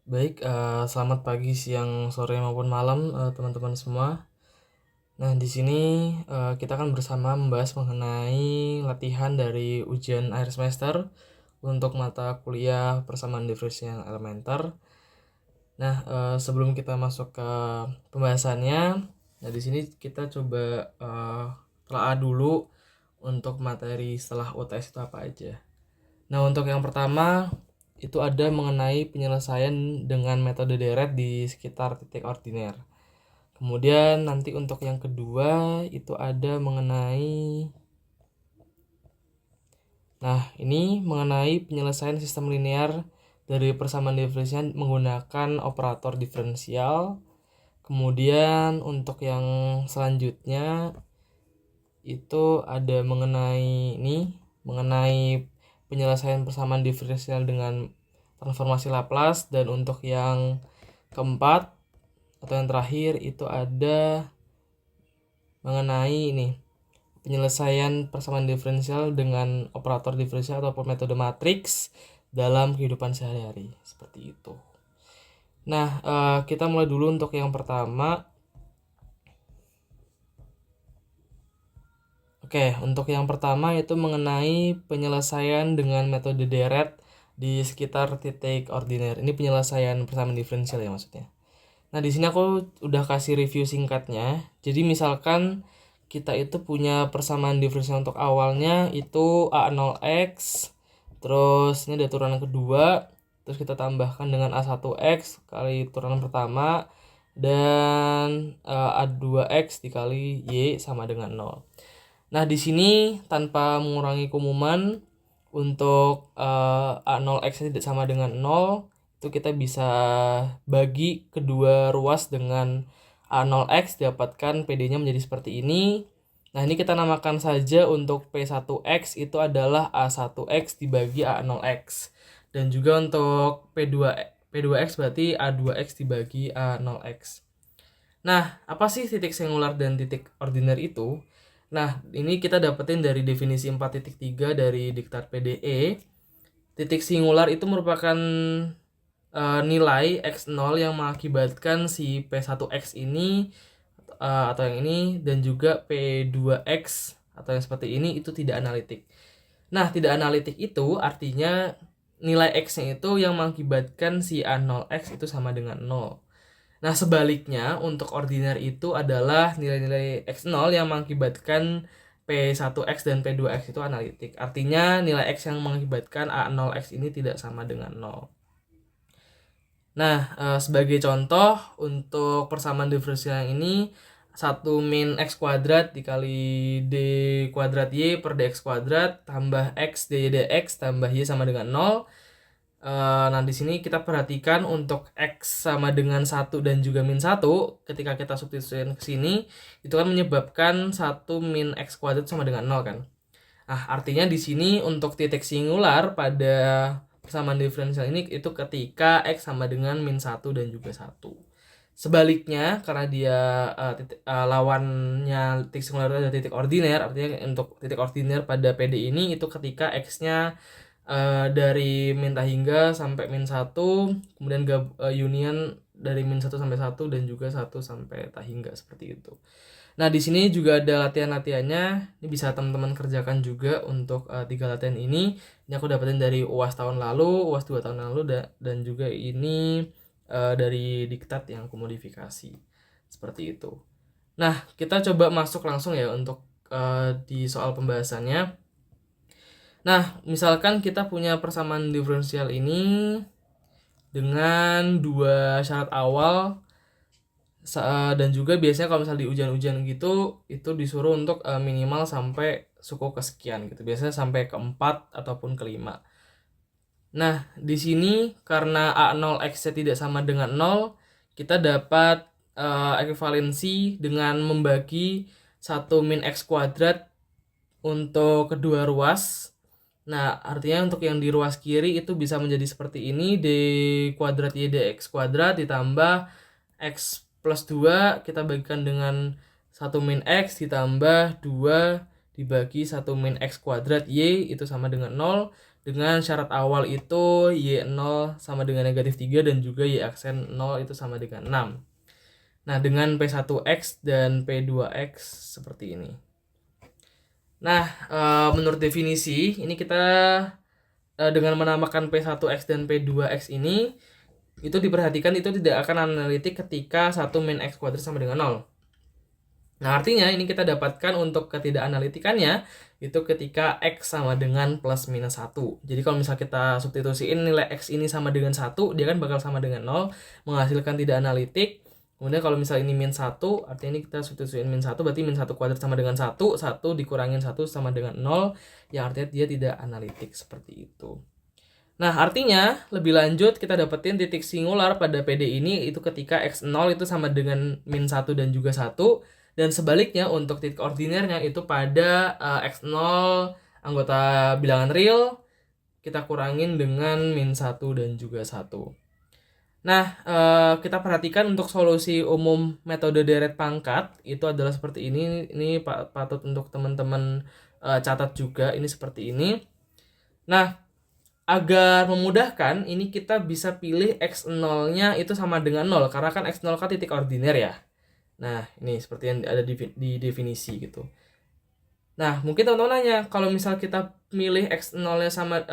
Baik, selamat pagi, siang, sore maupun malam, teman-teman semua. Nah, di sini kita akan bersama membahas mengenai latihan dari ujian akhir semester untuk mata kuliah persamaan diferensial elementer. Nah, sebelum kita masuk ke pembahasannya, nah di sini kita coba telah dulu untuk materi setelah UTS itu apa aja. Nah, untuk yang pertama itu ada mengenai penyelesaian dengan metode deret di sekitar titik ordiner. Kemudian nanti untuk yang kedua itu ada mengenai ini mengenai penyelesaian sistem linear dari persamaan diferensial menggunakan operator diferensial. Kemudian untuk yang selanjutnya itu ada mengenai penyelesaian persamaan diferensial dengan transformasi Laplace. Dan untuk yang keempat atau yang terakhir itu ada mengenai penyelesaian persamaan diferensial dengan operator diferensial ataupun metode matriks dalam kehidupan sehari-hari seperti itu. Nah, kita mulai dulu untuk yang pertama. Oke, untuk yang pertama itu mengenai penyelesaian dengan metode deret di sekitar titik ordiner. Ini penyelesaian persamaan diferensial ya maksudnya. Nah, di sini aku udah kasih review singkatnya. Jadi misalkan kita itu punya persamaan diferensial untuk awalnya itu A0x, terus ini ada turunan kedua, terus kita tambahkan dengan A1x kali turunan pertama, dan A2x dikali Y sama dengan 0. Nah, di sini tanpa mengurangi keumuman, untuk A0x tidak sama dengan 0, itu kita bisa bagi kedua ruas dengan A0x, dapatkan PD-nya menjadi seperti ini. Nah, ini kita namakan saja untuk P1x itu adalah A1x dibagi A0x. Dan juga untuk P2x berarti A2x dibagi A0x. Nah, apa sih titik singular dan titik ordiner itu? Nah, ini kita dapetin dari definisi 4.3 dari Diktat PDE. Titik singular itu merupakan nilai x0 yang mengakibatkan si P1x ini atau yang ini, dan juga P2x atau yang seperti ini itu tidak analitik. Nah, tidak analitik itu artinya nilai x-nya itu yang mengakibatkan si A0x itu sama dengan 0. Nah, sebaliknya untuk ordiner itu adalah nilai-nilai x0 yang mengakibatkan P1x dan P2x itu analitik. Artinya nilai x yang mengakibatkan A0x ini tidak sama dengan 0. Nah, sebagai contoh untuk persamaan diferensial yang ini 1 min x kuadrat dikali d kuadrat y per dx kuadrat tambah x dy dx tambah y sama dengan 0. Nah, di sini kita perhatikan untuk x sama dengan 1 dan juga min 1, ketika kita substitusikan ke sini, itu kan menyebabkan 1 min x kuadrat sama dengan 0 kan. Nah, artinya di sini untuk titik singular pada persamaan diferensial ini itu ketika x sama dengan min 1 dan juga 1. Sebaliknya, karena dia lawannya titik singular adalah titik ordiner, artinya untuk titik ordiner pada PD ini itu ketika x-nya dari min hingga sampai min 1, kemudian union dari min 1 sampai 1 dan juga 1 sampai hingga seperti itu. Nah, di sini juga ada latihan-latihannya. Ini bisa teman-teman kerjakan juga untuk 3 latihan ini. Ini aku dapetin dari UAS tahun lalu, UAS 2 tahun lalu, dan juga ini dari diktat yang aku modifikasi. Seperti itu. Nah, kita coba masuk langsung ya untuk di soal pembahasannya. Nah, misalkan kita punya persamaan diferensial ini dengan dua syarat awal, dan juga biasanya kalau misalnya di ujian-ujian gitu itu disuruh untuk minimal sampai suku kesekian gitu. Biasanya sampai ke-4 ataupun ke-5. Nah, di sini karena A0x tidak sama dengan 0, kita dapat ekuivalensi dengan membagi 1 min x kuadrat untuk kedua ruas. Nah, artinya untuk yang di ruas kiri itu bisa menjadi seperti ini, d kuadrat y dx kuadrat ditambah x plus 2 kita bagikan dengan 1 min x ditambah 2 dibagi 1 min x kuadrat y itu sama dengan 0. dengan syarat awal itu Y0 sama dengan negatif 3 dan juga Y aksen 0 itu sama dengan 6. Nah, dengan P1X dan P2X seperti ini. Nah, menurut definisi, ini kita dengan menamakan P1X dan P2X ini, itu diperhatikan itu tidak akan analitik ketika satu min X kuadrat sama dengan 0. Nah, artinya ini kita dapatkan untuk ketidakanalitikannya itu ketika X sama dengan plus minus 1. Jadi kalau misal kita substitusiin nilai X ini sama dengan 1, dia kan bakal sama dengan 0, menghasilkan tidak analitik. Kemudian kalau misal ini min 1, artinya ini kita substitusiin min 1, berarti min 1 kuadrat sama dengan 1, 1 dikurangin 1 sama dengan 0, yang artinya dia tidak analitik seperti itu. Nah, artinya lebih lanjut kita dapetin titik singular pada PD ini itu ketika X0 itu sama dengan min 1 dan juga 1, dan sebaliknya untuk titik ordinernya itu pada X0 anggota bilangan real kita kurangin dengan min 1 dan juga 1. Nah, kita perhatikan untuk solusi umum metode deret pangkat itu adalah seperti ini. Ini patut untuk teman-teman catat juga, ini seperti ini. Nah, agar memudahkan, ini kita bisa pilih X0-nya itu sama dengan 0, karena kan X0 kan titik ordiner ya. Nah, ini seperti yang ada di definisi gitu. Nah, mungkin teman-teman nanya, kalau misal kita milih X0-nya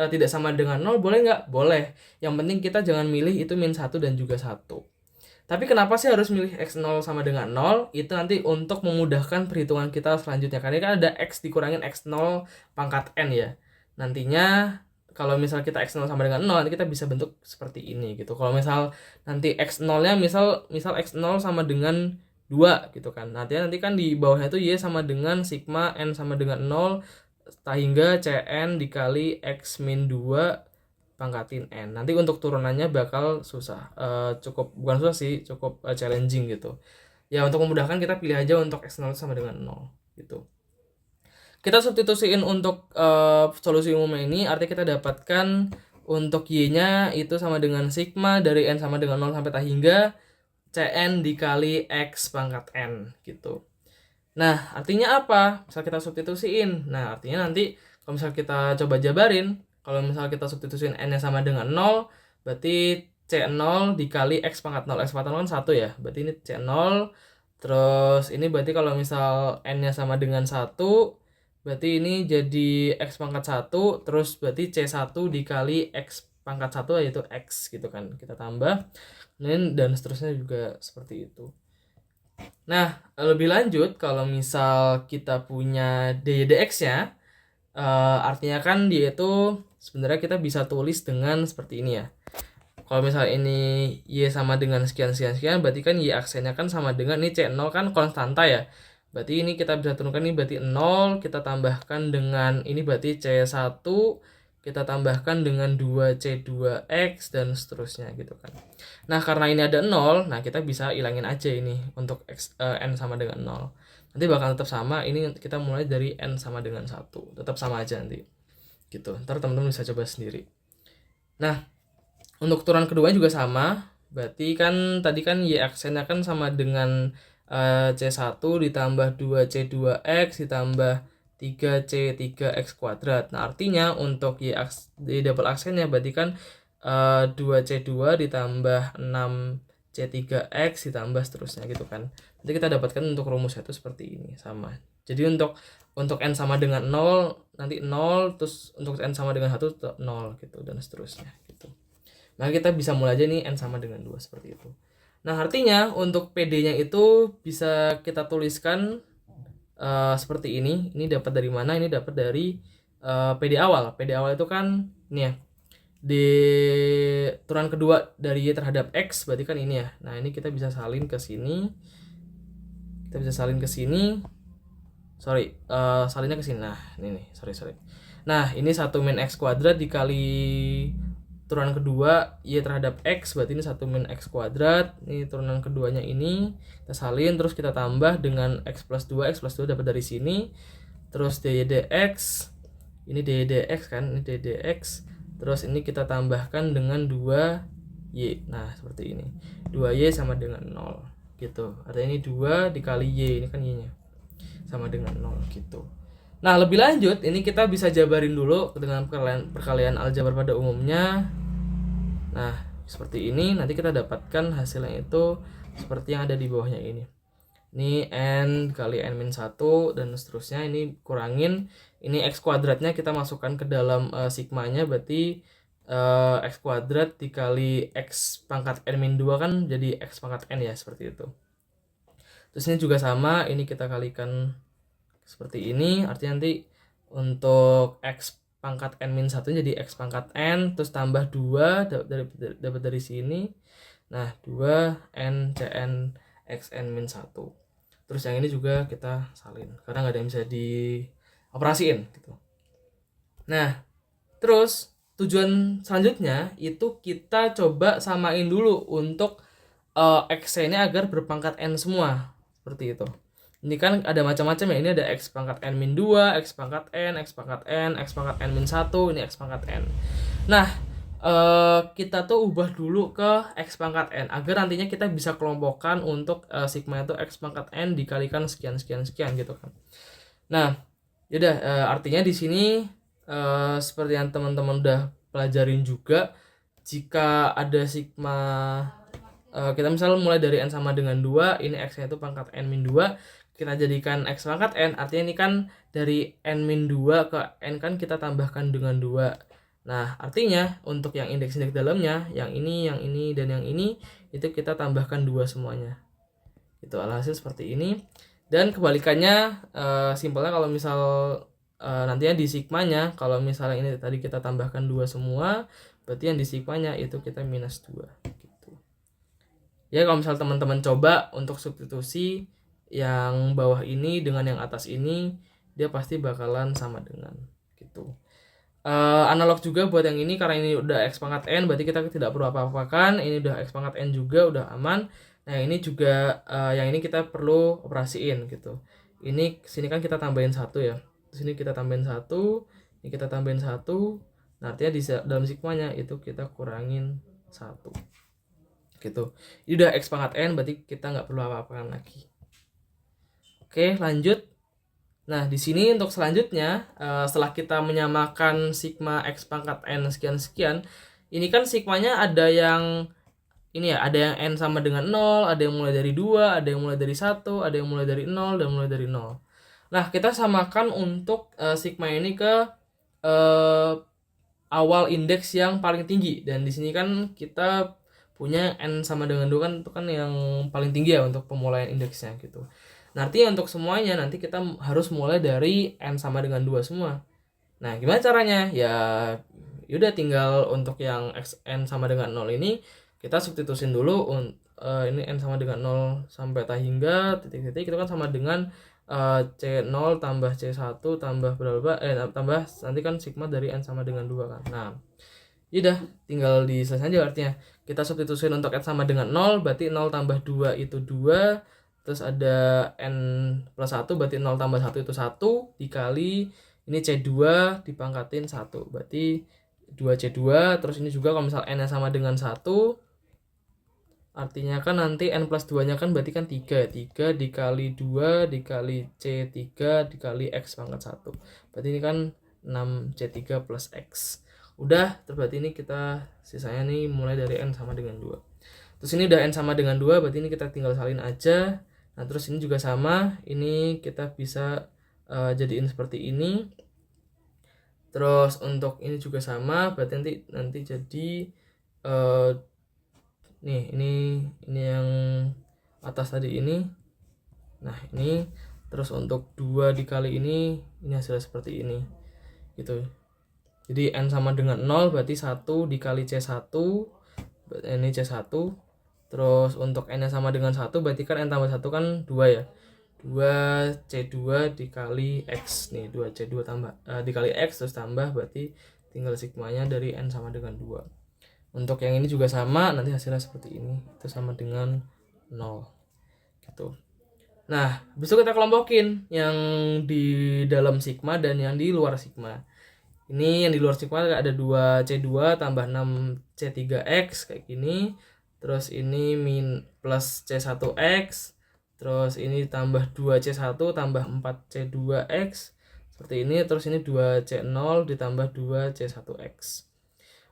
tidak sama dengan 0, boleh nggak? Boleh. Yang penting kita jangan milih itu min 1 dan juga 1. Tapi kenapa sih harus milih X0 sama dengan 0? Itu nanti untuk memudahkan perhitungan kita selanjutnya. Karena kan ada X dikurangin X0 pangkat N ya. Nantinya kalau misal kita X0 sama dengan 0, nanti kita bisa bentuk seperti ini gitu. Kalau misal nanti X0-nya misal X0 sama dengan 2 gitu kan. Nanti kan di bawahnya itu Y sama dengan sigma N sama dengan 0 sehingga Cn dikali X min 2 pangkatin N. Nanti untuk turunannya bakal susah. Bukan susah sih, cukup challenging gitu. Ya, untuk memudahkan kita pilih aja untuk X0 sama dengan 0 gitu. Kita substitusiin untuk solusi umumnya ini, artinya kita dapatkan untuk Y-nya itu sama dengan sigma dari N sama dengan 0 sampai tak hingga Cn dikali X pangkat N gitu. Nah, artinya apa? Misal kita substitusiin. Nah, artinya nanti kalau misal kita coba jabarin, kalau misal kita substitusiin N-nya sama dengan 0, berarti C0 dikali X pangkat 0. X pangkat 0 kan 1 ya. Berarti ini C0. Terus ini berarti kalau misal N-nya sama dengan 1, berarti ini jadi X pangkat 1. Terus berarti C1 dikali X pangkat 1 yaitu X gitu kan. Kita tambah. Dan seterusnya juga seperti itu. Nah, lebih lanjut kalau misal kita punya dx-nya, artinya kan dia itu sebenarnya kita bisa tulis dengan seperti ini ya. Kalau misal ini Y sama dengan sekian, berarti kan Y aksennya kan sama dengan ini C0 kan konstanta ya. Berarti ini kita bisa turunkan, ini berarti 0, kita tambahkan dengan ini berarti C1, kita tambahkan dengan 2C2X dan seterusnya gitu kan. Nah, karena ini ada 0, nah kita bisa ilangin aja ini untuk N sama dengan 0. Nanti bakal tetap sama, ini kita mulai dari N sama dengan 1. Tetap sama aja nanti. Gitu. Ntar teman-teman bisa coba sendiri. Nah, untuk turunan kedua juga sama. Berarti kan tadi kan Y aksennya kan sama dengan C1 ditambah 2C2X ditambah 3C3X kuadrat. Nah, artinya untuk Y double aksennya berarti kan 2C2 ditambah 6C3X ditambah seterusnya gitu kan. Nanti kita dapatkan untuk rumusnya itu seperti ini, sama. Jadi untuk N sama dengan 0 nanti 0, terus untuk N sama dengan 1 0 gitu dan seterusnya gitu. Nah, kita bisa mulai aja nih N sama dengan 2 seperti itu. Nah, artinya untuk PD-nya itu bisa kita tuliskan seperti ini. Ini dapat dari mana? Ini dapat dari PD awal. PD awal itu kan ini ya. Di turunan kedua dari Y terhadap X berarti kan ini ya. Nah, ini kita bisa salin ke sini. Kita bisa salin ke sini. Salinnya ke sini. Nah, ini nih. Sorry. Nah, ini 1 min X kuadrat dikali turunan kedua Y terhadap X, berarti ini 1 min X kuadrat. Ini turunan keduanya ini kita salin, terus kita tambah dengan X plus 2 dapat dari sini. Terus dy dx, ini dy dx kan, ini dy dx. Terus ini kita tambahkan dengan 2Y. Nah, seperti ini. 2Y sama dengan 0 gitu. Artinya ini 2 dikali Y, ini kan Y-nya sama dengan 0 gitu. Nah, lebih lanjut, ini kita bisa jabarin dulu dengan perkalian aljabar pada umumnya. Nah, seperti ini, nanti kita dapatkan hasilnya itu seperti yang ada di bawahnya ini. Ini N kali N min 1 dan seterusnya, ini kurangin. Ini X kuadratnya kita masukkan ke dalam sigmanya, berarti X kuadrat dikali X pangkat N min 2 kan jadi X pangkat N ya, seperti itu. Terus ini juga sama, ini kita kalikan seperti ini, artinya nanti untuk X pangkat N min 1 jadi X pangkat N, terus tambah 2 dapat dari sini. Nah, 2 N Cn Xn min 1. Terus yang ini juga kita salin karena nggak ada yang bisa dioperasiin gitu. Nah, terus tujuan selanjutnya itu kita coba samain dulu untuk X ini agar berpangkat N semua, seperti itu. Ini kan ada macam-macam ya, ini ada X pangkat N min 2, X pangkat N, X pangkat N, X pangkat N min 1, ini X pangkat N. Nah, kita tuh ubah dulu ke X pangkat N agar nantinya kita bisa kelompokkan untuk sigma itu X pangkat N dikalikan sekian sekian sekian gitu kan. Nah, yaudah, artinya di sini seperti yang teman-teman udah pelajarin juga, jika ada sigma kita misalnya mulai dari N sama dengan 2, ini X nya itu pangkat N min 2, kita jadikan X pangkat N, artinya ini kan dari N min 2 ke N kan kita tambahkan dengan 2. Nah, artinya untuk yang indeks-indeks dalamnya, yang ini, dan yang ini, itu kita tambahkan 2 semuanya. Itu alhasil seperti ini. Dan kebalikannya, simpelnya kalau misal nantinya di sigmanya, kalau misalnya ini tadi kita tambahkan 2 semua, berarti yang di sigmanya itu kita minus 2. Ya, kalau misal teman-teman coba untuk substitusi yang bawah ini dengan yang atas ini, dia pasti bakalan sama dengan gitu. Analog juga buat yang ini, karena ini udah X pangkat N, berarti kita tidak perlu apa-apakan. Ini udah X pangkat N juga, udah aman. Nah, ini juga yang ini kita perlu operasiin gitu. Ini sini kan kita tambahin 1 ya. Terus ini kita tambahin 1, ini kita tambahin 1. Nah, artinya di dalam sigmanya itu kita kurangin 1. Gitu. Ini udah X pangkat N, berarti kita nggak perlu apa-apakan lagi. Oke, lanjut. Nah, di sini untuk selanjutnya, setelah kita menyamakan sigma X pangkat N sekian-sekian, ini kan sigmanya ada yang ini ya, ada yang N sama dengan 0, ada yang mulai dari 2, ada yang mulai dari 1, ada yang mulai dari 0, dan mulai dari 0. Nah, kita samakan untuk sigma ini ke awal indeks yang paling tinggi. Dan di sini kan kita punya N sama dengan 2 kan, itu kan yang paling tinggi ya untuk pemulaian indeksnya gitu. Nanti untuk semuanya nanti kita harus mulai dari N sama dengan 2 semua. Nah, gimana caranya? Ya yaudah, tinggal untuk yang N sama dengan 0 ini kita substitusin dulu. Ini N sama dengan 0 sampai tak hingga titik-titik itu kan sama dengan C0 tambah C1 tambah berapa, tambah nanti kan sigma dari N sama dengan 2 kan. Nah, yaudah, tinggal diselesaikan aja artinya. Kita substitusin untuk N sama dengan 0, berarti 0 tambah 2 itu 2. Terus ada N plus 1, berarti 0 tambah 1 itu 1. Dikali, ini C2 dipangkatin 1. Berarti 2C2. Terus ini juga kalau misal N sama dengan 1, artinya kan nanti N plus 2 nya kan berarti kan 3. 3 dikali 2 dikali C3 dikali X pangkat 1. Berarti ini kan 6C3 plus X. Udah, terus berarti ini kita sisanya nih mulai dari N sama dengan 2. Terus ini udah N sama dengan 2, berarti ini kita tinggal salin aja. Nah, terus ini juga sama, ini kita bisa jadiin seperti ini. Terus untuk ini juga sama, berarti nanti jadi nih, ini yang atas tadi ini. Nah, ini terus untuk 2 dikali ini hasilnya seperti ini gitu. Jadi N sama dengan 0, berarti 1 dikali C1, ini C1. Terus untuk N sama dengan 1, berarti kan N tambah 1 kan 2 ya. 2C2 dikali X. Nih, 2C2 tambah dikali X terus tambah, berarti tinggal sigmanya dari N sama dengan 2. Untuk yang ini juga sama, nanti hasilnya seperti ini. Itu sama dengan 0. Gitu. Nah, besok kita kelompokin yang di dalam sigma dan yang di luar sigma. Ini yang di luar sigma ada 2C2 tambah 6C3X kayak gini. Terus ini min plus C1X. Terus ini tambah 2C1 tambah 4C2X seperti ini, terus ini 2C0 ditambah 2C1X.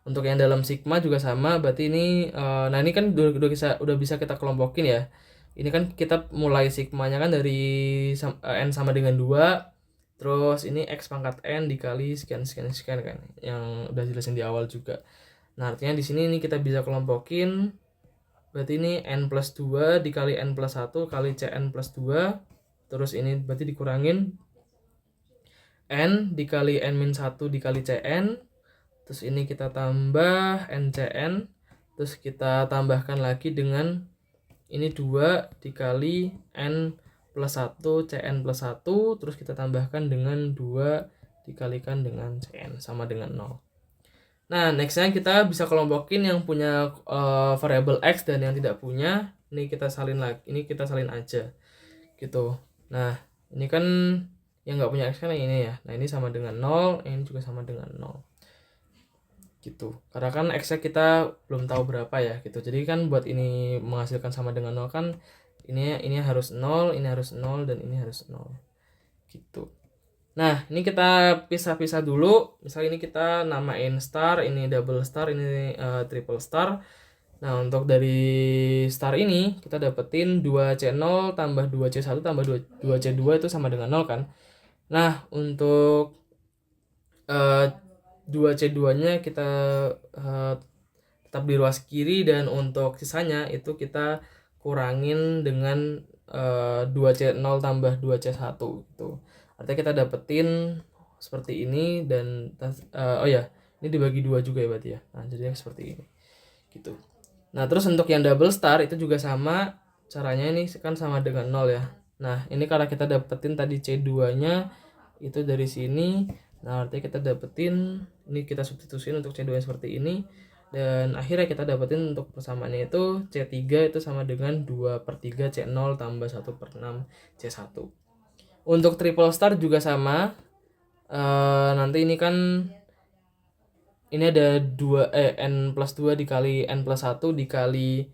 Untuk yang dalam sigma juga sama, berarti ini nah ini kan udah bisa kita kelompokin ya. Ini kan kita mulai sigmanya kan dari n sama dengan 2, terus ini x pangkat n dikali sekian sekian sekian kan, yang udah jelasin di awal juga. Nah artinya di sini ini kita bisa kelompokin, berarti ini n plus 2 dikali n plus 1 kali cn plus 2, terus ini berarti dikurangin n dikali n min 1 dikali cn, terus ini kita tambah ncn, terus kita tambahkan lagi dengan ini 2 dikali n plus 1 cn plus 1, terus kita tambahkan dengan 2 dikalikan dengan cn sama dengan 0. Nah nextnya kita bisa kelompokin yang punya variabel x dan yang tidak punya. Ini kita salin lagi, ini kita salin aja gitu. Nah ini kan yang nggak punya x kan yang ini ya. Nah ini sama dengan 0, ini juga sama dengan 0 gitu. Karena kan x-nya kita belum tahu berapa ya gitu. Jadi kan buat ini menghasilkan sama dengan 0 kan ini harus 0, ini harus 0, dan ini harus 0 gitu. Nah ini kita pisah-pisah dulu. Misalnya ini kita namain star, ini double star, ini triple star. Nah untuk dari star ini kita dapetin 2C0 tambah 2C1 tambah 2C2 itu sama dengan 0 kan. Nah untuk 2C2-nya kita tetap di ruas kiri, dan untuk sisanya itu kita kurangin dengan 2C0 tambah 2C1 gitu. Artinya kita dapetin seperti ini, dan oh ya, ini dibagi 2 juga ya berarti ya. Nah, jadinya seperti ini. Gitu. Nah, terus untuk yang double star itu juga sama caranya, ini kan sama dengan 0 ya. Nah, ini karena kita dapetin tadi C2-nya itu dari sini. Nah, artinya kita dapetin, ini kita substitusiin untuk C2 seperti ini, dan akhirnya kita dapetin untuk persamaannya itu C3 itu sama dengan 2/3 C0 tambah 1/6 C1. Untuk triple star juga sama. Nanti ini kan ini ada n plus 2 dikali n plus 1 dikali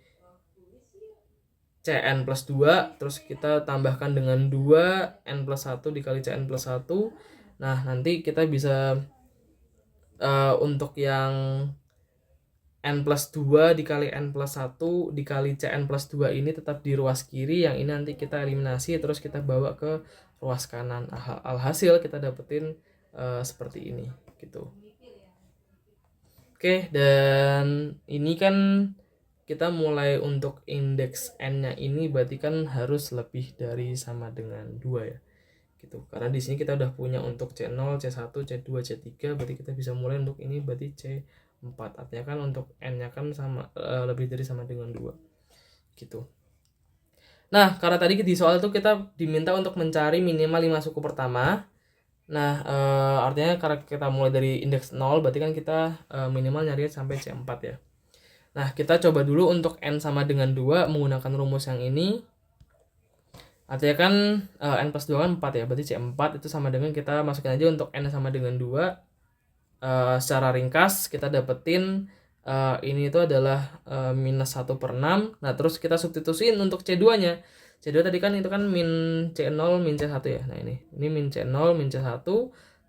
Cn plus 2, terus kita tambahkan dengan 2 n plus 1 dikali Cn plus 1. Nah nanti kita bisa untuk yang n plus 2 dikali n plus 1 dikali Cn plus 2 ini tetap di ruas kiri, yang ini nanti kita eliminasi terus kita bawa ke ruas kanan. Alhasil kita dapetin seperti ini gitu. Oke, dan ini kan kita mulai untuk indeks n-nya ini berarti kan harus lebih dari sama dengan 2 ya. Gitu. Karena di sini kita udah punya untuk C0, C1, C2, C3, berarti kita bisa mulai untuk ini berarti C4. Artinya kan untuk n-nya kan sama lebih dari sama dengan 2. Gitu. Nah, karena tadi di soal itu kita diminta untuk mencari minimal 5 suku pertama. Nah, artinya karena kita mulai dari indeks 0, berarti kan kita minimal nyari sampai C4 ya. Nah, kita coba dulu untuk n sama dengan 2 menggunakan rumus yang ini. Artinya kan n plus 2 kan 4 ya, berarti C4 itu sama dengan, kita masukin aja untuk n sama dengan 2. Secara ringkas kita dapetin ini itu adalah minus 1/6. Nah terus kita substitusiin untuk C2-nya. C2 tadi kan itu kan min C0 min C1 ya. Nah ini min C0 min C1,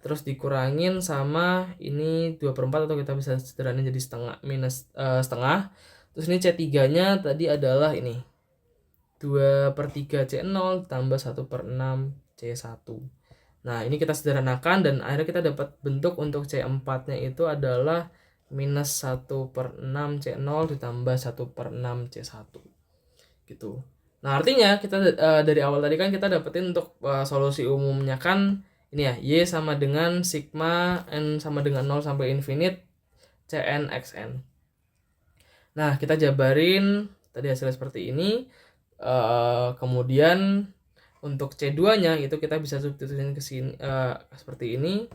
terus dikurangin sama ini 2/4, atau kita bisa sederhanain jadi setengah. Terus ini C3-nya tadi adalah ini 2/3 C0 tambah 1/6 C1. Nah ini kita sederhanakan, dan akhirnya kita dapat bentuk untuk C4-nya itu adalah minus 1/6 C0 ditambah 1/6 C1 gitu. Nah artinya kita dari awal tadi kan kita dapetin untuk solusi umumnya kan ini ya, Y sama dengan sigma N sama dengan 0 sampai infinite Cn xn. Nah kita jabarin tadi hasilnya seperti ini. Kemudian untuk C2-nya itu kita bisa substitusikan ke sini seperti ini.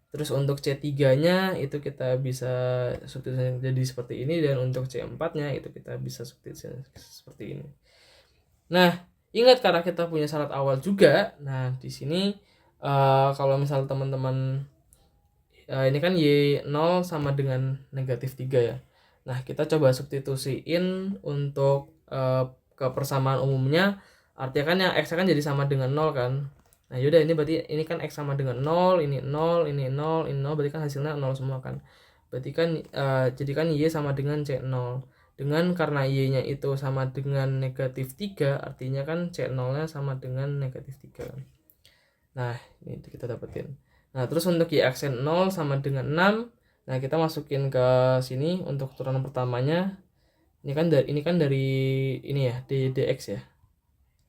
Terus untuk C3-nya itu kita bisa substitusikan jadi seperti ini, dan untuk C4-nya itu kita bisa substitusikan seperti ini. Nah, ingat karena kita punya syarat awal juga. Nah, di sini kalau misal teman-teman ini kan Y0 sama dengan negatif 3 ya. Nah, kita coba substitusiin untuk ke persamaan umumnya. Artinya kan yang X kan jadi sama dengan 0 kan. Nah yaudah, ini berarti ini kan X sama dengan 0, ini 0, ini 0, ini 0, berarti kan hasilnya 0 semua kan. Berarti kan jadi kan Y sama dengan C0. Dengan karena Y-nya itu sama dengan negatif 3, artinya kan C0-nya sama dengan negatif 3 kan. Nah ini kita dapetin. Nah terus untuk Y aksen 0 sama dengan 6. Nah kita masukin ke sini untuk turunan pertamanya. Ini kan dari ini ya, dx ya.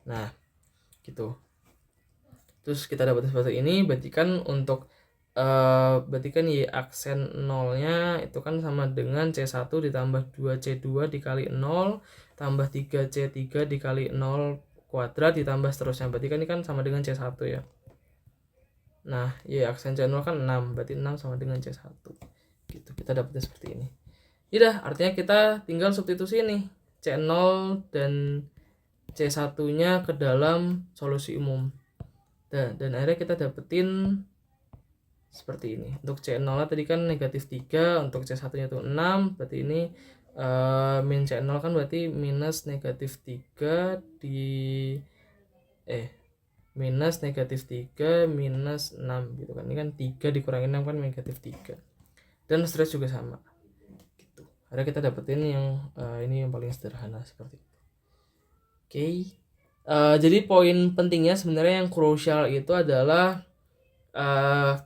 Nah gitu. Terus kita dapat seperti ini, berarti kan untuk berarti kan Y aksen 0-nya itu kan sama dengan C1 ditambah 2C2 dikali 0 tambah 3C3 dikali 0 kuadrat ditambah seterusnya. Berarti kan ini kan sama dengan C1 ya. Nah, Y aksen C0 kan 6, berarti 6 sama dengan C1. Gitu, kita dapatnya seperti ini. Yaudah, artinya kita tinggal substitusi nih C0 dan C1-nya ke dalam solusi umum. Dan akhirnya kita dapetin seperti ini. Untuk C0 tadi kan negatif 3, untuk C1 nya itu 6, berarti ini min C0 kan berarti minus negatif 3 minus negatif 3 minus 6 gitu kan. Ini kan 3 dikurangi 6 kan negatif 3. Dan stress juga sama. Gitu. Akhirnya kita dapetin yang ini yang paling sederhana seperti itu. Oke. Jadi poin pentingnya sebenarnya yang krusial itu adalah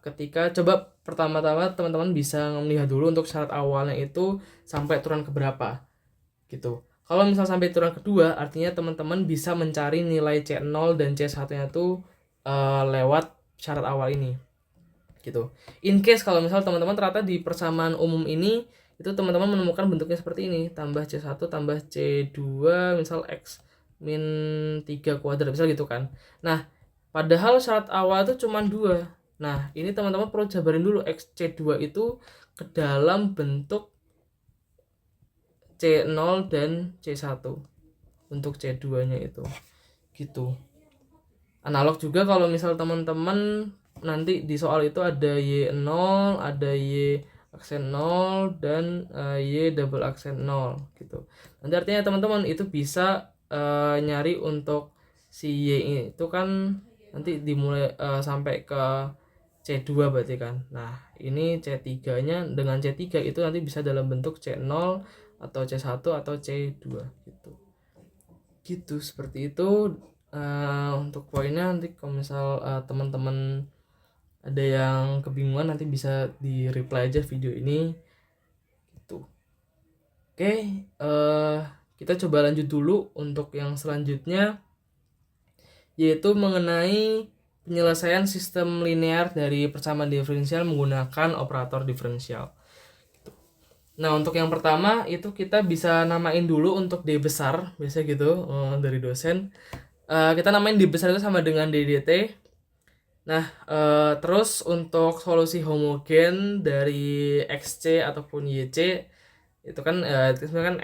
ketika coba pertama-tama teman-teman bisa melihat dulu untuk syarat awalnya itu sampai turunan keberapa gitu. Kalau misal sampai turunan kedua, artinya teman-teman bisa mencari nilai C0 dan C1 nya itu lewat syarat awal ini gitu. In case kalau misal teman-teman ternyata di persamaan umum ini itu teman-teman menemukan bentuknya seperti ini, tambah C1 tambah C2 misal X min 3 kuadrat misal gitu kan. Nah padahal syarat awal itu cuma 2. Nah, ini teman-teman perlu jabarin dulu XC2 itu ke dalam bentuk C0 dan C1 untuk C2-nya itu. Gitu. Analog juga kalau misal teman-teman nanti di soal itu ada Y0, ada Y aksen 0 dan Y double aksen 0 gitu. Nanti artinya teman-teman itu bisa nyari untuk si Y itu kan nanti dimulai sampai ke C2 berarti kan. Nah, ini C3-nya dengan C3 itu nanti bisa dalam bentuk C0 atau C1 atau C2 gitu. Gitu, seperti itu. Untuk poinnya nanti kalau misal teman-teman ada yang kebingungan nanti bisa di reply aja video ini gitu. Oke, kita coba lanjut dulu untuk yang selanjutnya, yaitu mengenai penyelesaian sistem linear dari persamaan diferensial menggunakan operator diferensial. Nah, untuk yang pertama itu kita bisa namain dulu untuk D besar, biasa gitu dari dosen. Kita namain D besar itu sama dengan DDT. Nah, terus untuk solusi homogen dari XC ataupun YC itu kan sebenarnya kan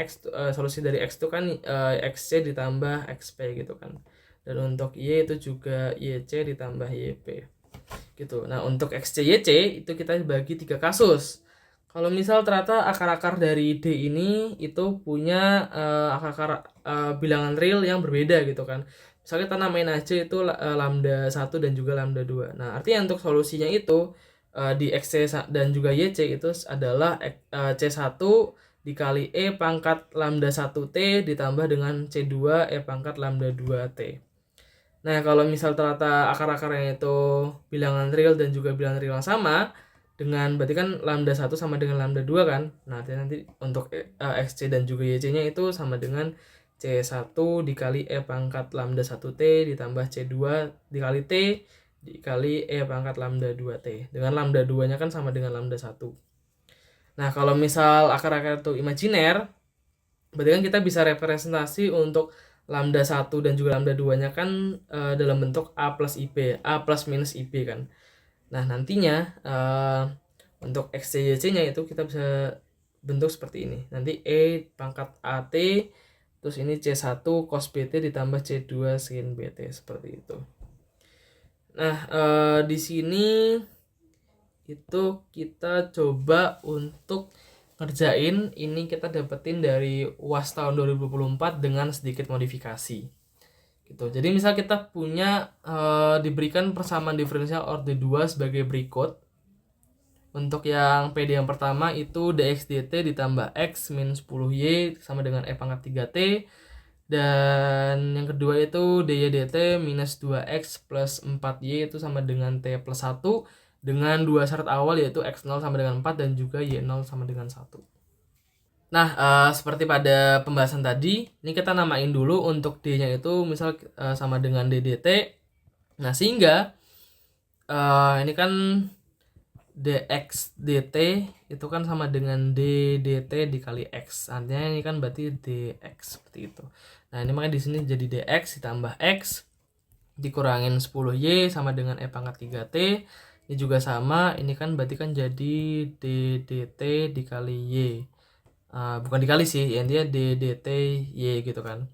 solusi dari X itu kan XC ditambah XP gitu kan. Dan untuk Y itu juga YC ditambah YP gitu. Nah, untuk XC YC itu kita bagi 3 kasus. Kalau misal ternyata akar-akar dari D ini itu punya akar-akar bilangan real yang berbeda gitu kan. Misalnya kita namain aja itu lambda 1 dan juga lambda 2. Nah, artinya untuk solusinya itu di XC dan juga YC itu adalah C1 dikali E pangkat lambda 1T ditambah dengan C2 E pangkat lambda 2T. Nah, kalau misal ternyata akar-akarnya itu bilangan real dan juga bilangan real yang sama, dengan berarti kan lambda 1 sama dengan lambda 2 kan. Nah, nanti untuk XC dan juga YC-nya itu sama dengan C1 dikali E pangkat lambda 1T ditambah C2 dikali T dikali E pangkat lambda 2T. Dengan lambda 2-nya kan sama dengan lambda 1. Nah, kalau misal akar-akar itu imajiner, berarti kan kita bisa representasi untuk lambda 1 dan juga lambda 2-nya kan dalam bentuk A plus IB, A plus minus IB kan. Nah, nantinya untuk XCYC-nya itu kita bisa bentuk seperti ini. Nanti E pangkat AT, terus ini C1 cos BT ditambah C2 sin BT, seperti itu. Nah, di sini itu kita coba untuk ngerjain ini, kita dapetin dari UAS tahun 2024 dengan sedikit modifikasi gitu. Jadi misal kita punya diberikan persamaan diferensial orde 2 sebagai berikut. Untuk yang PD yang pertama itu dx dt ditambah x min 10y sama dengan e pangkat 3t. Dan yang kedua itu dy dt minus 2x plus 4y itu sama dengan t plus 1 dengan dua syarat awal yaitu x0 sama dengan 4 dan juga y0 sama dengan 1. Nah, seperti pada pembahasan tadi, ini kita namain dulu untuk d-nya itu misal sama dengan d dt. Nah, sehingga ini kan dx dt itu kan sama dengan d dt dikali x. Artinya ini kan berarti dx seperti itu. Nah, ini makanya di sini jadi dx ditambah x dikurangin 10y sama dengan e pangkat 3t. Ini juga sama, ini kan berarti kan jadi d dt dikali y. Bukan dikali sih, ya dia d dt y gitu kan.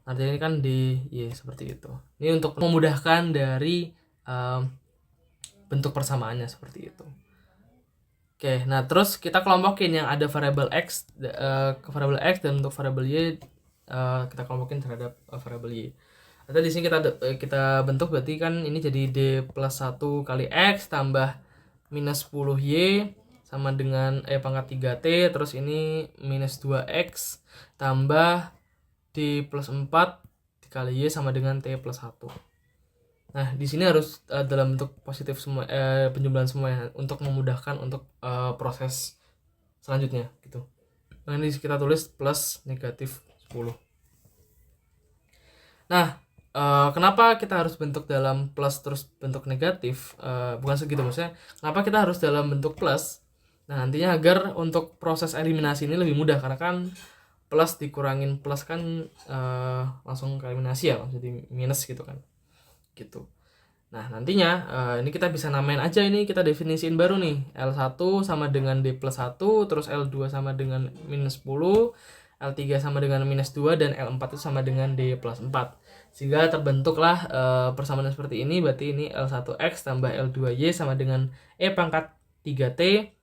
Artinya ini kan d y seperti itu. Ini untuk memudahkan dari bentuk persamaannya seperti itu. Oke, nah terus kita kelompokin yang ada variabel x ke variabel x dan untuk variabel y kita kelompokin terhadap variabel y. Atau di sini kita bentuk berarti kan ini jadi d plus 1 kali x tambah minus 10y sama dengan e pangkat 3t, terus ini minus 2x tambah d plus 4 dikali y sama dengan t plus 1. Nah, di sini harus dalam bentuk positif semua, penjumlahan semua ya, untuk memudahkan untuk proses selanjutnya gitu. Nah, ini kita tulis plus negatif 10. Nah, kenapa kita harus bentuk dalam plus terus bentuk negatif? Bukan segitu maksudnya. Kenapa kita harus dalam bentuk plus? Nah, nantinya agar untuk proses eliminasi ini lebih mudah karena kan plus dikurangin plus kan langsung ke eliminasi ya, jadi minus gitu kan. Gitu. Nah, nantinya ini kita bisa namain aja, ini kita definisiin baru nih. L1 sama dengan D plus 1, terus L2 sama dengan minus 10, L3 sama dengan minus 2, dan L4 itu sama dengan D plus 4. Sehingga terbentuklah persamaan seperti ini, berarti ini L1X tambah L2Y sama dengan E pangkat 3T.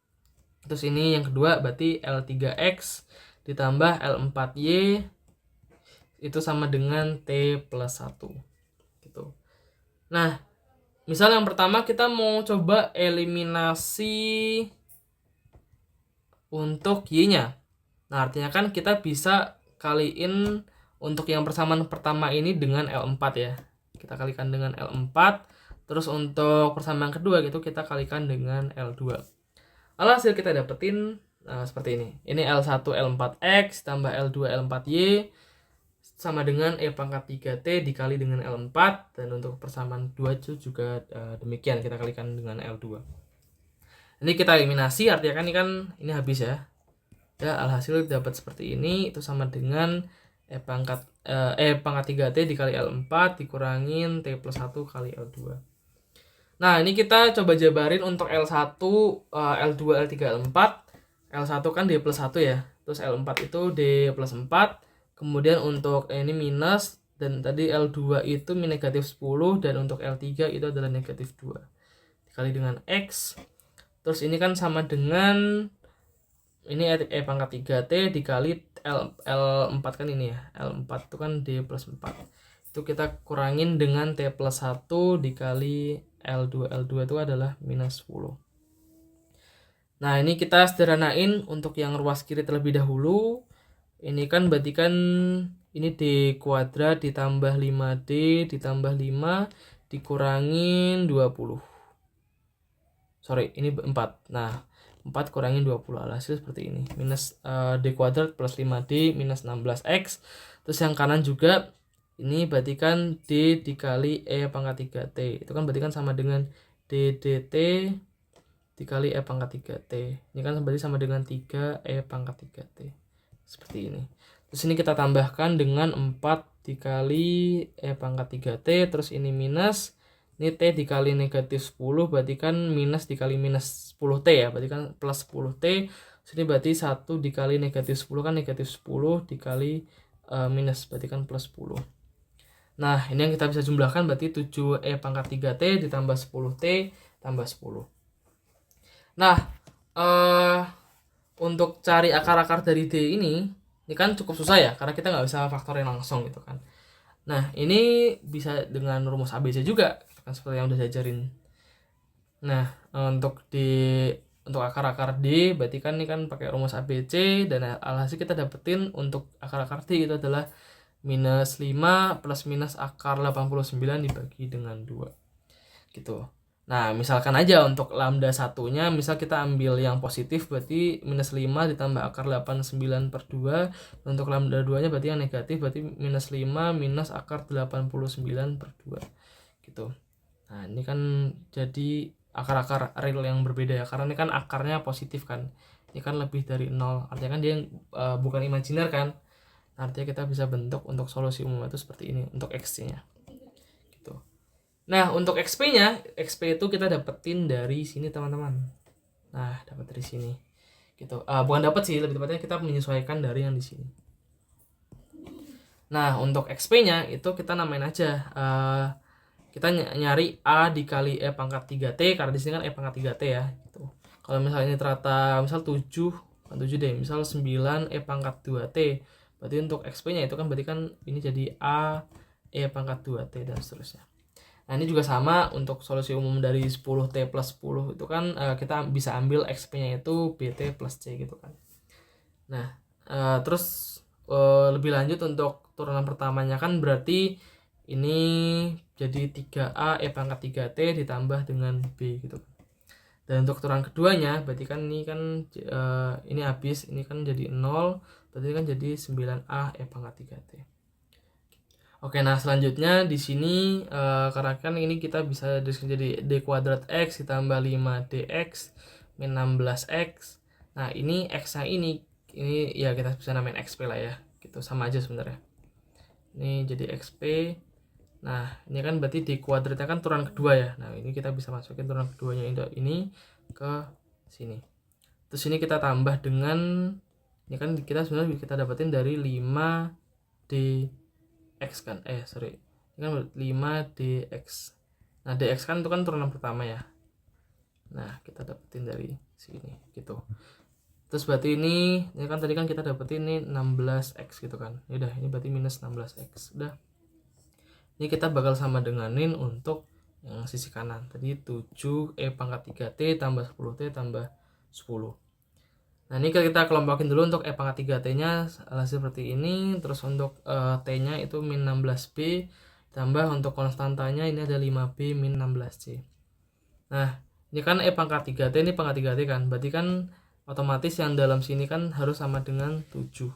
Terus ini yang kedua berarti L3X ditambah L4Y itu sama dengan T plus 1. Gitu. Nah, misal yang pertama kita mau coba eliminasi untuk y-nya. Nah, artinya kan kita bisa kaliin untuk yang persamaan pertama ini dengan L4 ya. Kita kalikan dengan L4. Terus untuk persamaan kedua gitu kita kalikan dengan L2. Alhasil kita dapetin seperti ini. Ini L1 L4X tambah L2 L4Y sama dengan E pangkat 3T dikali dengan L4, dan untuk persamaan 2 itu juga demikian, kita kalikan dengan L2. Ini kita eliminasi, artinya kan ini habis ya. Ya, alhasil dapat seperti ini, itu sama dengan E pangkat 3T dikali L4 dikurangin T plus 1 kali L2. Nah, ini kita coba jabarin untuk L1, L2, L3, L4. L1 kan D plus 1 ya, terus L4 itu D plus 4. Kemudian untuk ini minus, dan tadi L2 itu negatif 10, dan untuk L3 itu adalah negatif 2 dikali dengan X. Terus ini kan sama dengan ini E pangkat 3T dikali L4 kan ini ya, L4 itu kan D plus 4. Itu kita kurangin dengan T plus 1 dikali L2. L2 itu adalah minus 10. Nah, ini kita sederhanain untuk yang ruas kiri terlebih dahulu. Ini kan berarti kan ini D kuadrat ditambah 5D ditambah 5 dikurangin 20. Sorry, ini 4. Nah, 4 kurangin 20. Alhasil seperti ini. Minus D kuadrat plus 5D minus 16X. Terus yang kanan juga ini berarti kan D dikali E pangkat 3T. Itu kan berarti kan sama dengan D dt dikali E pangkat 3T. Ini kan berarti sama dengan 3 E pangkat 3T. Seperti ini. Terus ini kita tambahkan dengan 4 dikali E pangkat 3T. Terus ini minus. Ini T dikali negatif 10. Berarti kan minus dikali minus 10T ya. Berarti kan plus 10T. Terus ini berarti 1 dikali negatif 10 kan negatif 10 dikali minus. Berarti kan plus 10. Nah, ini yang kita bisa jumlahkan berarti 7 E pangkat 3T ditambah 10T tambah 10. Nah, untuk cari akar-akar dari D ini kan cukup susah ya, karena kita nggak bisa faktorin langsung gitu kan. Nah, ini bisa dengan rumus ABC juga, kan seperti yang udah diajarin. Nah, untuk akar-akar D, berarti kan ini kan pakai rumus ABC, dan alhasil kita dapetin untuk akar-akar D itu adalah minus 5 plus minus akar 89 dibagi dengan 2. Gitu. Nah, misalkan aja untuk lambda satunya, misal kita ambil yang positif, berarti minus 5 ditambah akar 89 per 2. Untuk lambda 2-nya berarti yang negatif, berarti minus 5 minus akar 89 per 2. Gitu. Nah, ini kan jadi akar-akar real yang berbeda ya, karena ini kan akarnya positif kan. Ini kan lebih dari 0, artinya kan dia bukan imajiner kan. Artinya kita bisa bentuk untuk solusi umum itu seperti ini untuk X-nya. Gitu. Nah, untuk XP-nya, XP itu kita dapetin dari sini teman-teman. Nah, dapat dari sini. Gitu. Bukan dapat sih, lebih tepatnya kita menyesuaikan dari yang di sini. Nah, untuk XP-nya itu kita namain aja. Kita nyari A dikali E pangkat 3T, karena di sini kan E pangkat 3T ya. Gitu. Kalau misalnya ini ternyata misal 7, bukan 7 deh, misal 9 E pangkat 2T. Berarti untuk XP-nya itu kan berarti kan ini jadi A E pangkat 2T dan seterusnya. Nah, ini juga sama untuk solusi umum dari 10T plus 10 itu kan kita bisa ambil XP-nya itu BT plus C gitu kan. Nah, terus lebih lanjut untuk turunan pertamanya kan berarti ini jadi 3A E pangkat 3T ditambah dengan B gitu kan. Dan untuk turunan keduanya berarti kan ini kan ini habis, ini kan jadi 0, berarti kan jadi 9A E pangkat 3T. Oke, nah selanjutnya di sini karena kan ini kita bisa jadi D kuadrat X ditambah 5DX min 16X. Nah, ini X-nya ini ya kita bisa namain XP lah ya. Gitu, sama aja sebenarnya. Ini jadi XP. Nah, ini kan berarti D kuadratnya kan turunan kedua ya. Nah, ini kita bisa masukin turunan keduanya ini ke sini. Terus ini kita tambah dengan, ini kan kita sebenarnya kita dapetin dari 5D X kan, sorry, ini kan 5DX. Nah, DX kan itu kan turunan pertama ya. Nah, kita dapetin dari sini gitu. Terus berarti ini kan tadi kan kita dapetin ini 16X gitu kan. Ya udah, ini berarti minus 16X. Udah. Ini kita bakal sama denganin untuk yang sisi kanan. Tadi 7E pangkat 3T tambah 10T tambah 10. Nah, ini kita kelompokin dulu untuk E pangkat 3T-nya hasil seperti ini. Terus untuk T-nya itu min 16B. Tambah untuk konstantanya ini ada 5B min 16C. Nah, ini kan E pangkat 3T, ini pangkat 3T kan. Berarti kan otomatis yang dalam sini kan harus sama dengan 7.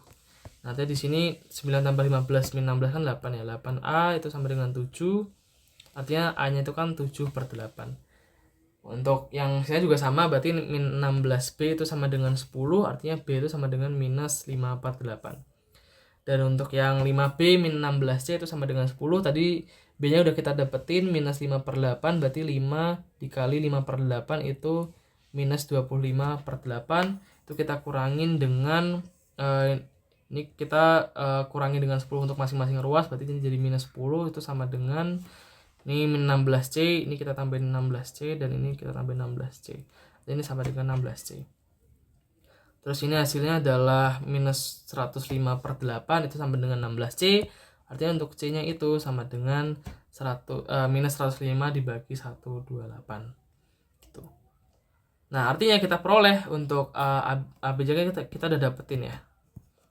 Nanti di sini 9 tambah 15 min 16 kan 8 ya. 8A itu sama dengan 7. Artinya A-nya itu kan 7/8. Untuk yang saya juga sama, berarti min 16B itu sama dengan 10, artinya B itu sama dengan minus 5/8. Dan untuk yang 5B min 16C itu sama dengan 10, tadi B-nya udah kita dapetin minus 5/8, berarti 5 dikali 5/8 itu minus 25/8. Itu kita kurangin dengan, ini kita kurangi dengan 10 untuk masing-masing ruas, berarti ini jadi minus 10, itu sama dengan ini min 16C, ini kita tambahin 16C, dan ini kita tambahin 16C. Dan ini sama dengan 16C. Terus ini hasilnya adalah minus 105/8, itu sama dengan 16C. Artinya untuk C-nya itu sama dengan minus 105 dibagi 128. Gitu. Nah, artinya kita peroleh untuk ABJ kita udah dapetin ya.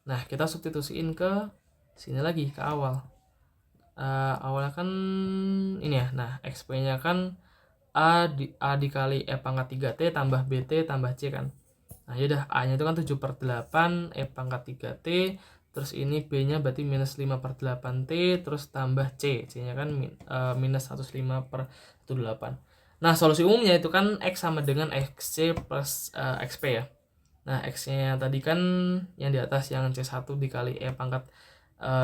Nah, kita substitusiin ke sini lagi, ke awal. Awalnya kan ini ya. Nah, XP-nya kan A dikali E pangkat 3T tambah BT tambah C kan. Nah, yaudah, A-nya itu kan 7/8 E pangkat 3T. Terus ini B-nya berarti minus 5/8T. Terus tambah C. C-nya kan minus 105/8. Nah, solusi umumnya itu kan X sama dengan XC plus XP ya. Nah, X-nya tadi kan yang di atas, yang C1 dikali E pangkat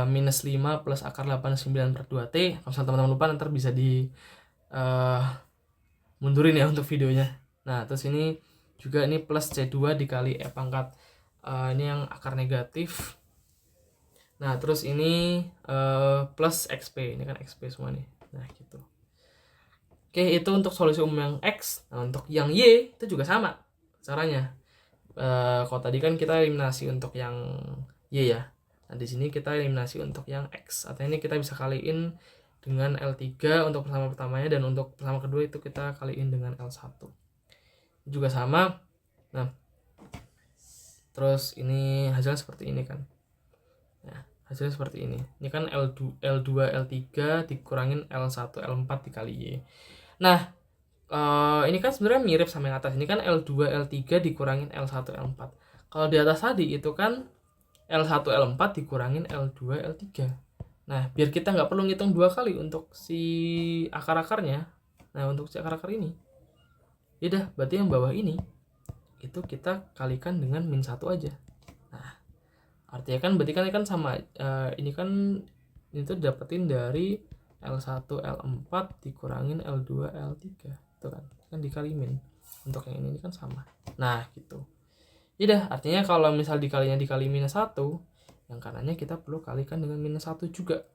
minus 5 plus akar 89/2T. Kalau misalnya teman-teman lupa, ntar bisa di mundurin ya untuk videonya. Nah, terus ini juga ini plus C2 dikali E pangkat ini yang akar negatif. Nah, terus ini plus XP. Ini kan XP semua nih. Nah, gitu. Oke, itu untuk solusi umum yang X. Nah, untuk yang Y itu juga sama caranya. Kalau tadi kan kita eliminasi untuk yang Y ya. Nah, di sini kita eliminasi untuk yang X. Artinya ini kita bisa kaliin dengan L3 untuk persamaan pertamanya, dan untuk persamaan kedua itu kita kaliin dengan L1. Juga sama. Nah, terus ini hasilnya seperti ini kan. Nah, hasilnya seperti ini. Ini kan L2 L3 dikurangin L1 L4 dikali Y. Nah, ini kan sebenarnya mirip sama yang atas. Ini kan L2 L3 dikurangin L1 L4. Kalau di atas tadi itu kan L1 L4 dikurangin L2 L3. Nah, biar kita nggak perlu ngitung 2 kali untuk si akar-akarnya. Nah, untuk si akar-akar ini, ya berarti yang bawah ini itu kita kalikan dengan min 1 aja. Nah, artinya kan berarti kan sama, ini kan itu dapetin dari L1 L4 dikurangin L2 L3 itu kan dikali min. Untuk yang ini kan sama. Nah, gitu. Ya artinya kalau misal dikalinya dikali minus 1, yang kanannya kita perlu kalikan dengan minus 1 juga.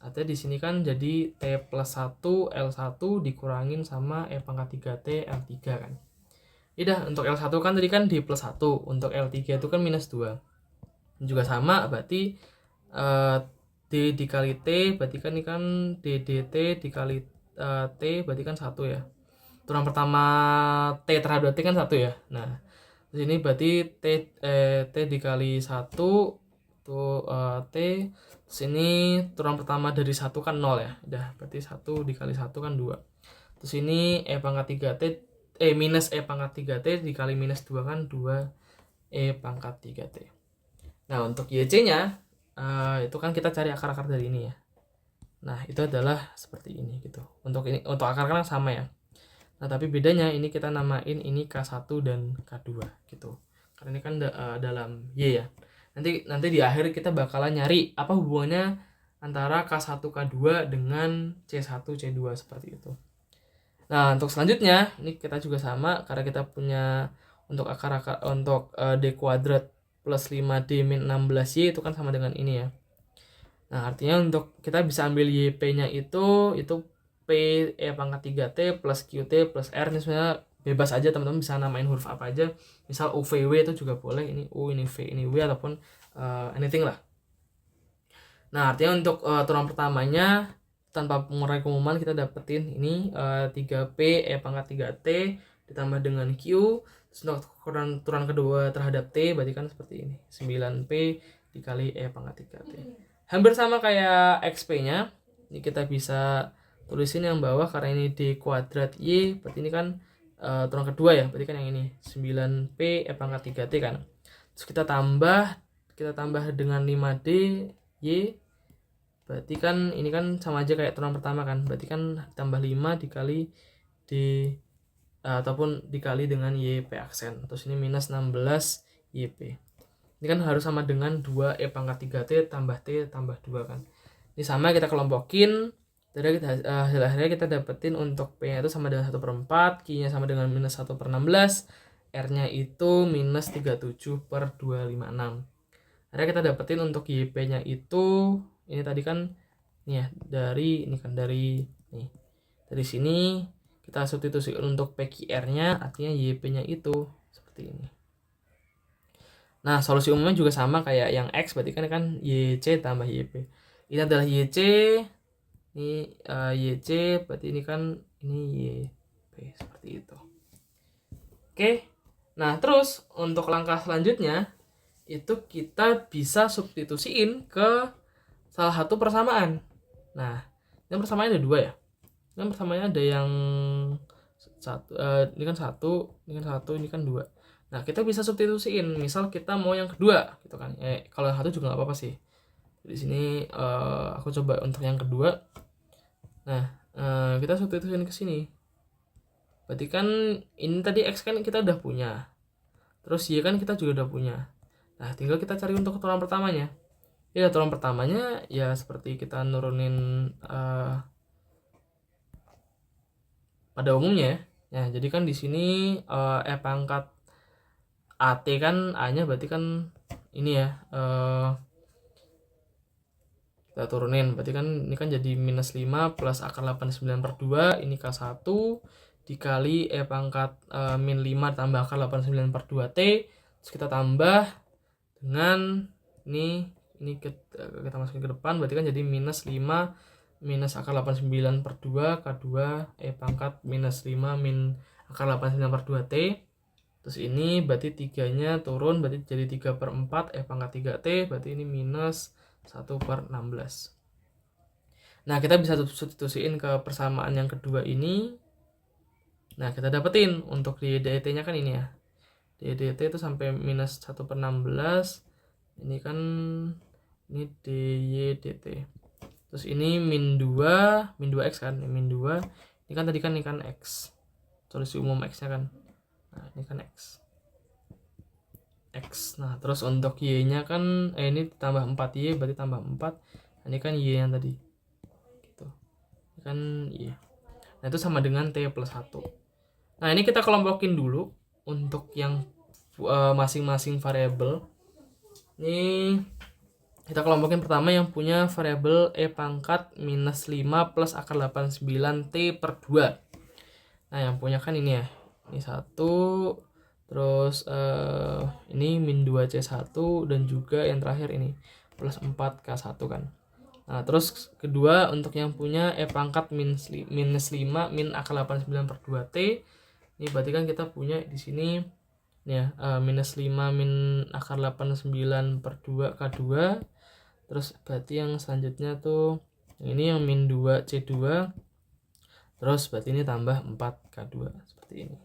Artinya di sini kan jadi T plus 1 L1 dikurangin sama E pangkat 3T L3 kan. Ya untuk L1 kan tadi kan D plus 1, untuk L3 itu kan minus 2. Juga sama, berarti D dikali T, berarti kan ini kan DDT dikali T, berarti kan 1 ya. Turunan pertama T terhadap T kan 1 ya. Nah, di sini berarti T dikali 1 tuh T. Sini turunan pertama dari 1 kan 0 ya. Udah, berarti 1 dikali 1 kan 2. Terus ini E pangkat 3T minus E pangkat 3T dikali minus 2 kan 2 E pangkat 3T. Nah, untuk YC-nya itu kan kita cari akar-akar dari ini ya. Nah, itu adalah seperti ini gitu. Untuk akar kan sama ya. Nah, tapi bedanya ini kita namain ini K1 dan K2 gitu. Karena ini kan dalam Y ya. Nanti di akhir kita bakalan nyari apa hubungannya antara K1 K2 dengan C1 C2 seperti itu. Nah, untuk selanjutnya ini kita juga sama, karena kita punya untuk akar-akar untuk D kuadrat plus 5D min 16Y itu kan sama dengan ini ya. Nah, artinya untuk kita bisa ambil YP-nya itu P E pangkat 3T plus QT plus R. Ini sebenarnya bebas aja, teman-teman bisa namain huruf apa aja. Misal UVW itu juga boleh, ini U, ini V, ini W, ataupun anything lah. Nah, artinya untuk turunan pertamanya tanpa pengurangan keumuman kita dapetin ini 3P E pangkat 3T ditambah dengan Q. Terus untuk turunan kedua terhadap T berarti kan seperti ini, 9P dikali E pangkat 3T. Hampir sama kayak XP-nya. Ini kita bisa tulisin yang bawah karena ini D kuadrat Y, berarti ini kan turunan kedua ya, berarti kan yang ini 9P E pangkat 3T kan. Terus kita tambah dengan 5D Y, berarti kan ini kan sama aja kayak turunan pertama kan, berarti kan tambah 5 dikali D ataupun dikali dengan YP aksen. Terus ini minus 16 YP. Ini kan harus sama dengan 2 E pangkat 3T tambah T tambah 2 kan. Ini sama, kita kelompokin. Jadi hasil akhirnya kita dapetin untuk P nya itu sama dengan 1/4, Q nya sama dengan minus 1/16, R nya itu minus 37/256. Akhirnya kita dapetin untuk YP nya itu, ini tadi kan nih ya, dari sini kita substitusi untuk PQR nya, artinya YP nya itu seperti ini. Nah, solusi umumnya juga sama kayak yang X, berarti kan YC tambah YP. Ini adalah YC, ini YC, berarti ini kan ini YP, seperti itu. Oke. Nah, terus untuk langkah selanjutnya itu kita bisa substitusiin ke salah satu persamaan. Nah, ini persamaannya ada 2 ya. Ini persamaannya ada yang ini kan 1, ini kan 2. Nah, kita bisa substitusiin. Misal kita mau yang kedua gitu kan. Kalau yang 1 juga nggak apa-apa sih. Di sini aku coba untuk yang kedua. Nah, kita substitusiin ke sini. Berarti kan ini tadi X kan kita udah punya. Terus Y kan kita juga udah punya. Nah, tinggal kita cari untuk turunan pertamanya. Ya, turunan pertamanya ya seperti kita nurunin pada umumnya ya. Ya, jadi kan di sini E pangkat AT kan A-nya berarti kan ini ya, kita turunin, berarti kan ini kan jadi minus 5 plus akar 89/2, ini K1 dikali E pangkat min 5 tambah akar 89/2T. Terus kita tambah dengan ini ini kita masukin ke depan, berarti kan jadi minus 5 minus akar 89 per 2 K2 E pangkat minus 5 min akar 89 per 2 T. Terus ini berarti 3-nya turun, berarti jadi 3 per 4 E pangkat 3 T, berarti ini minus 1 per 16. Nah, kita bisa substitusiin ke persamaan yang kedua ini. Nah, kita dapetin untuk di DET-nya kan ini ya. Di DET itu sampai minus 1 per 16. Ini kan ini DYDT. Terus ini min 2 X kan, min 2. Ini kan tadi kan ini kan X. Solusi umum X-nya kan. Nah, ini kan X. Nah, terus untuk Y-nya kan ini tambah 4Y berarti tambah 4. Nah, ini kan Y yang tadi. Gitu. Ini kan Y. Nah, itu sama dengan T plus 1. Nah, ini kita kelompokin dulu untuk yang masing-masing variabel. Ini kita kelompokin pertama yang punya variabel E pangkat minus 5 plus akar 89 T per 2. Nah, yang punya kan ini ya. Ini 1. Terus ini min 2C1 dan juga yang terakhir ini plus 4K1 kan. Nah, terus kedua untuk yang punya E pangkat minus 5 min akar 89 per 2T. Ini berarti kan kita punya di sini ya minus 5 min akar 89 per 2 K2. Terus berarti yang selanjutnya tuh ini yang min 2 C2. Terus berarti ini tambah 4 K2 seperti ini.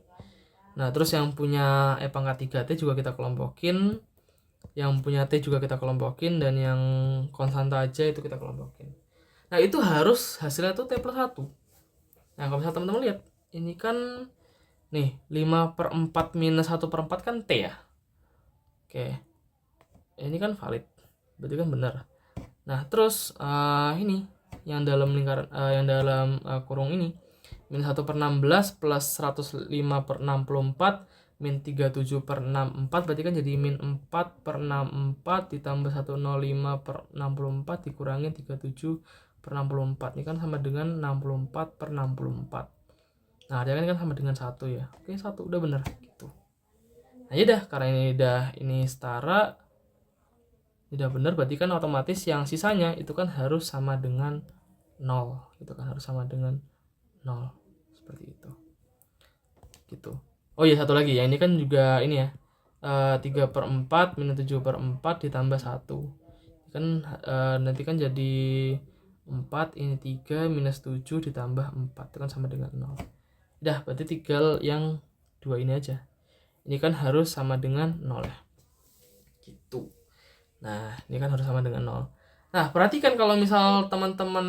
Nah, terus yang punya E pangkat 3T juga kita kelompokin. Yang punya T juga kita kelompokin, dan yang konstanta aja itu kita kelompokin. Nah, itu harus hasilnya tuh T plus 1. Nah, kalau misalnya teman-teman lihat, ini kan nih 5 per 4 minus 1 per 4 kan T ya. Oke, ini kan valid, berarti kan benar. Nah, terus ini yang dalam lingkaran yang dalam kurung ini minus 1 per 16 plus 105 per 64 min 37 per 64, berarti kan jadi min 4 per 64 ditambah 105 per 64 dikurangi 37 per 64. Ini kan sama dengan 64 per 64. Nah, dia kan sama dengan 1 ya. Oke, 1 udah bener gitu. Nah, yaudah, karena ini setara, udah bener, berarti kan otomatis yang sisanya itu kan harus sama dengan 0. Itu kan harus sama dengan 0. Seperti itu. Gitu. Oh iya, satu lagi ya, ini kan juga ini ya, 3 per 4 minus 7 per 4 ditambah 1 kan nanti kan jadi 4, ini 3 minus 7 ditambah 4 itu kan sama dengan 0. Udah, berarti tinggal yang dua ini aja, ini kan harus sama dengan 0 ya gitu. Nah, ini kan harus sama dengan 0. Nah, perhatikan kalau misal teman-teman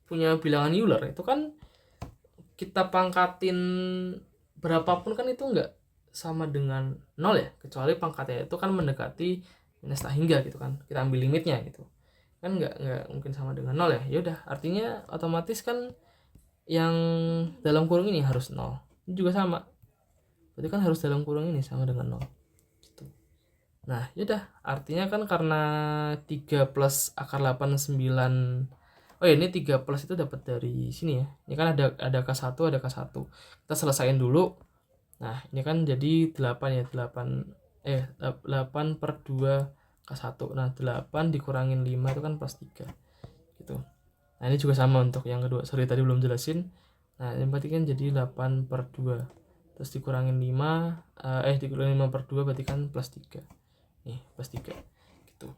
punya bilangan Euler, itu kan kita pangkatin berapapun kan itu nggak sama dengan 0 ya, kecuali pangkatnya itu kan mendekati minus tak hingga gitu kan, kita ambil limitnya gitu kan, nggak mungkin sama dengan 0 ya. Yaudah, artinya otomatis kan yang dalam kurung ini harus 0. Ini juga sama, berarti kan harus dalam kurung ini sama dengan 0 gitu. Nah, yaudah, artinya kan karena 3 plus akar 89. Oh ya, ini 3 plus itu dapat dari sini ya. Ini kan ada K1, ada K1. Kita selesaiin dulu. Nah, ini kan jadi 8 ya, 8 per 2 K1. Nah, 8 dikurangin 5 itu kan plus 3. Gitu. Nah, ini juga sama untuk yang kedua. Sorry, tadi belum jelasin. Nah, ini berarti kan jadi 8 per 2. Terus dikurangin 5, dikurangin 5 per 2 berarti kan plus 3. Nih, plus 3. Gitu.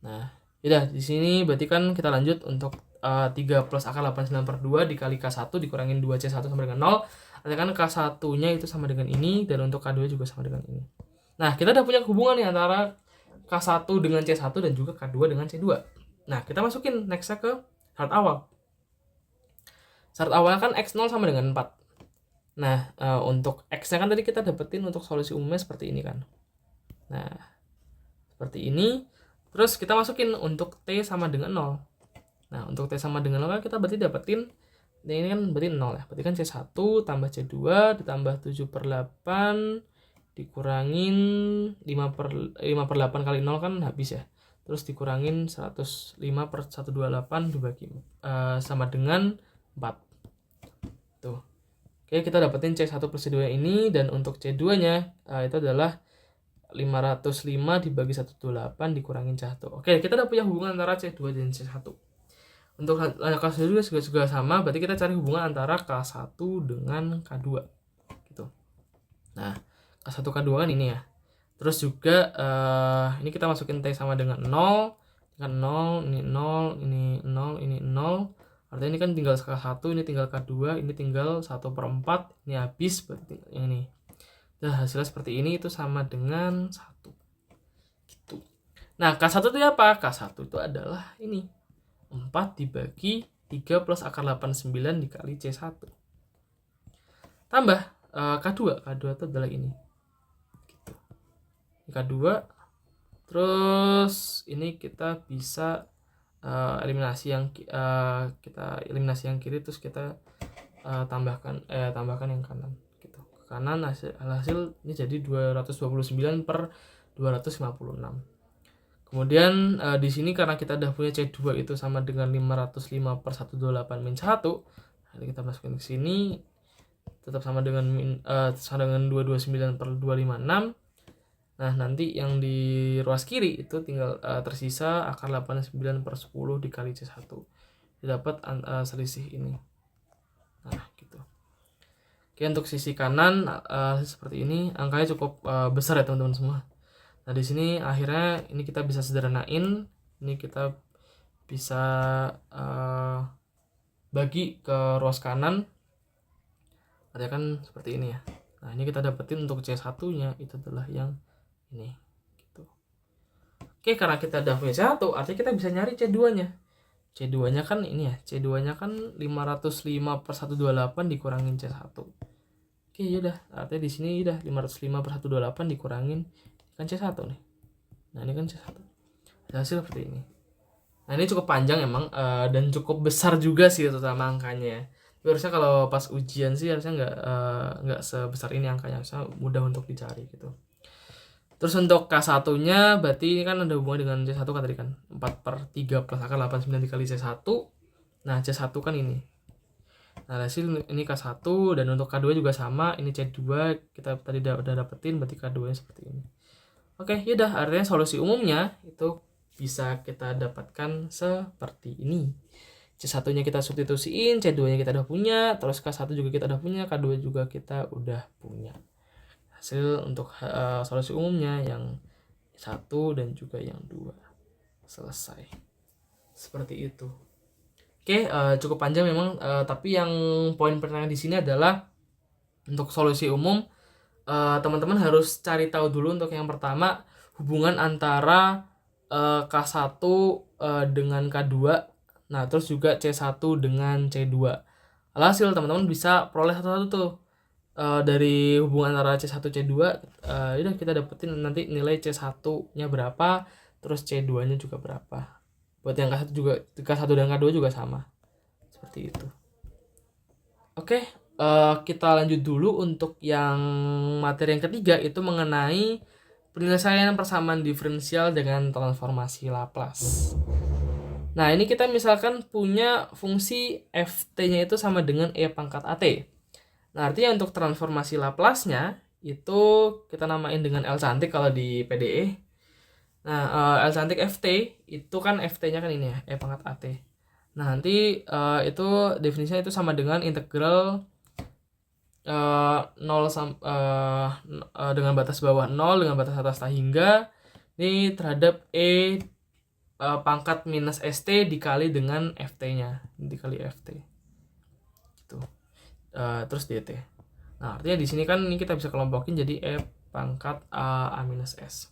Nah, udah di sini berarti kan kita lanjut untuk 3 plus akar 89 per 2 dikali K1 dikurangin 2C1 sama dengan 0. Artinya kan K1 nya itu sama dengan ini, dan untuk K2 juga sama dengan ini. Nah, kita udah punya hubungan nih antara K1 dengan C1 dan juga K2 dengan C2. Nah, kita masukin nextnya ke syarat awal. Syarat awalnya kan X0 sama dengan 4. Nah, untuk X nya kan tadi kita dapetin untuk solusi umumnya seperti ini kan. Nah, seperti ini. Terus kita masukin untuk T sama dengan 0. Nah, untuk T sama dengan 0 kan kita berarti dapetin, ini kan berarti 0 ya. Berarti kan C1 tambah C2 ditambah 7 per 8 dikurangin 5 per 8 kali 0 kan habis ya. Terus dikurangin 105 per 128 dibagi sama dengan 4. Tuh. Oke, kita dapetin C1 plus C2 ini, dan untuk C2 nya itu adalah 505 dibagi 128 dikurangin C1. Oke, kita udah punya hubungan antara C2 dan C1. Untuk K1 juga sama, berarti kita cari hubungan antara K1 dengan K2 gitu. Nah, K1 K2 kan ini ya. Terus juga ini kita masukin T sama dengan 0, kan 0, ini 0, ini 0, ini 0. Artinya ini kan tinggal K1, ini tinggal K2, ini tinggal 1/4, ini habis berarti yang ini. Nah, hasilnya seperti ini, itu sama dengan 1 gitu. Nah, K1 itu apa? K1 itu adalah ini 4 dibagi 3 plus akar 89 dikali C1 tambah K2 itu adalah ini gitu. K2, terus ini kita bisa eliminasi yang kiri, terus kita tambahkan yang kanan gitu. Ke kanan hasil ini jadi 229/256. Kemudian di sini karena kita udah punya C2 itu sama dengan 505/128-1, nanti kita masukin ke sini tetap sama dengan 229/256. Nah, nanti yang di ruas kiri itu tinggal tersisa akar 89/10 dikali C1. Didapat selisih ini. Nah, gitu. Oke, untuk sisi kanan seperti ini, angkanya cukup besar ya teman-teman semua. Nah, di sini akhirnya ini kita bisa sederhanain. Ini kita bisa bagi ke ruas kanan. Artinya kan seperti ini ya. Nah, ini kita dapetin untuk C1-nya itu adalah yang ini gitu. Oke, karena kita udah punya C1, artinya kita bisa nyari C2-nya. C2-nya kan ini ya. C2-nya kan 505/128 dikurangin C1. Oke, yaudah. Artinya di sini udah 505/128 dikurangin kan C1 nih. Nah, ini kan C1. Hasil seperti ini. Nah, ini cukup panjang emang dan cukup besar juga sih terutama angkanya. Tapi harusnya kalau pas ujian sih harusnya nggak sebesar ini angkanya, harusnya mudah untuk dicari gitu. Terus untuk K1-nya berarti ini kan ada hubungan dengan C1 kan tadi kan 4/3 plus akar 89 dikali C1. Nah, C1 kan ini. Nah, hasil ini K1, dan untuk K2 juga sama, ini C2 kita tadi udah dapetin, berarti K2-nya seperti ini. Oke, yaudah, artinya solusi umumnya itu bisa kita dapatkan seperti ini. C1-nya kita substitusiin, C2-nya kita udah punya, terus K1 juga kita udah punya, K2 juga kita udah punya. Hasil untuk solusi umumnya yang 1 dan juga yang 2. Selesai. Seperti itu. Oke, cukup panjang memang, tapi yang poin pertanyaan di sini adalah untuk solusi umum, teman-teman harus cari tahu dulu untuk yang pertama hubungan antara K1 dengan K2. Nah, terus juga C1 dengan C2. Alhasil teman-teman bisa peroleh satu-satu tuh. Dari hubungan antara C1 C2, udah kita dapetin nanti nilai C1-nya berapa, terus C2-nya juga berapa. Buat yang K1 dan K2 juga sama. Seperti itu. Oke, kita lanjut dulu untuk yang materi yang ketiga, itu mengenai penyelesaian persamaan diferensial dengan transformasi Laplace. Nah, ini kita misalkan punya fungsi ft-nya itu sama dengan e pangkat at. Nah, artinya untuk transformasi Laplace-nya itu kita namain dengan L cantik kalau di PDE. Nah, L cantik ft itu kan ft-nya kan ini ya, e pangkat at. Nah, nanti itu definisinya itu sama dengan integral 0 dengan batas bawah 0 dengan batas atas tak hingga ini terhadap e pangkat minus st dikali dengan ft-nya, dikali ft. Gitu. Terus dt. Nah, artinya di sini kan ini kita bisa kelompokin jadi e pangkat a minus s.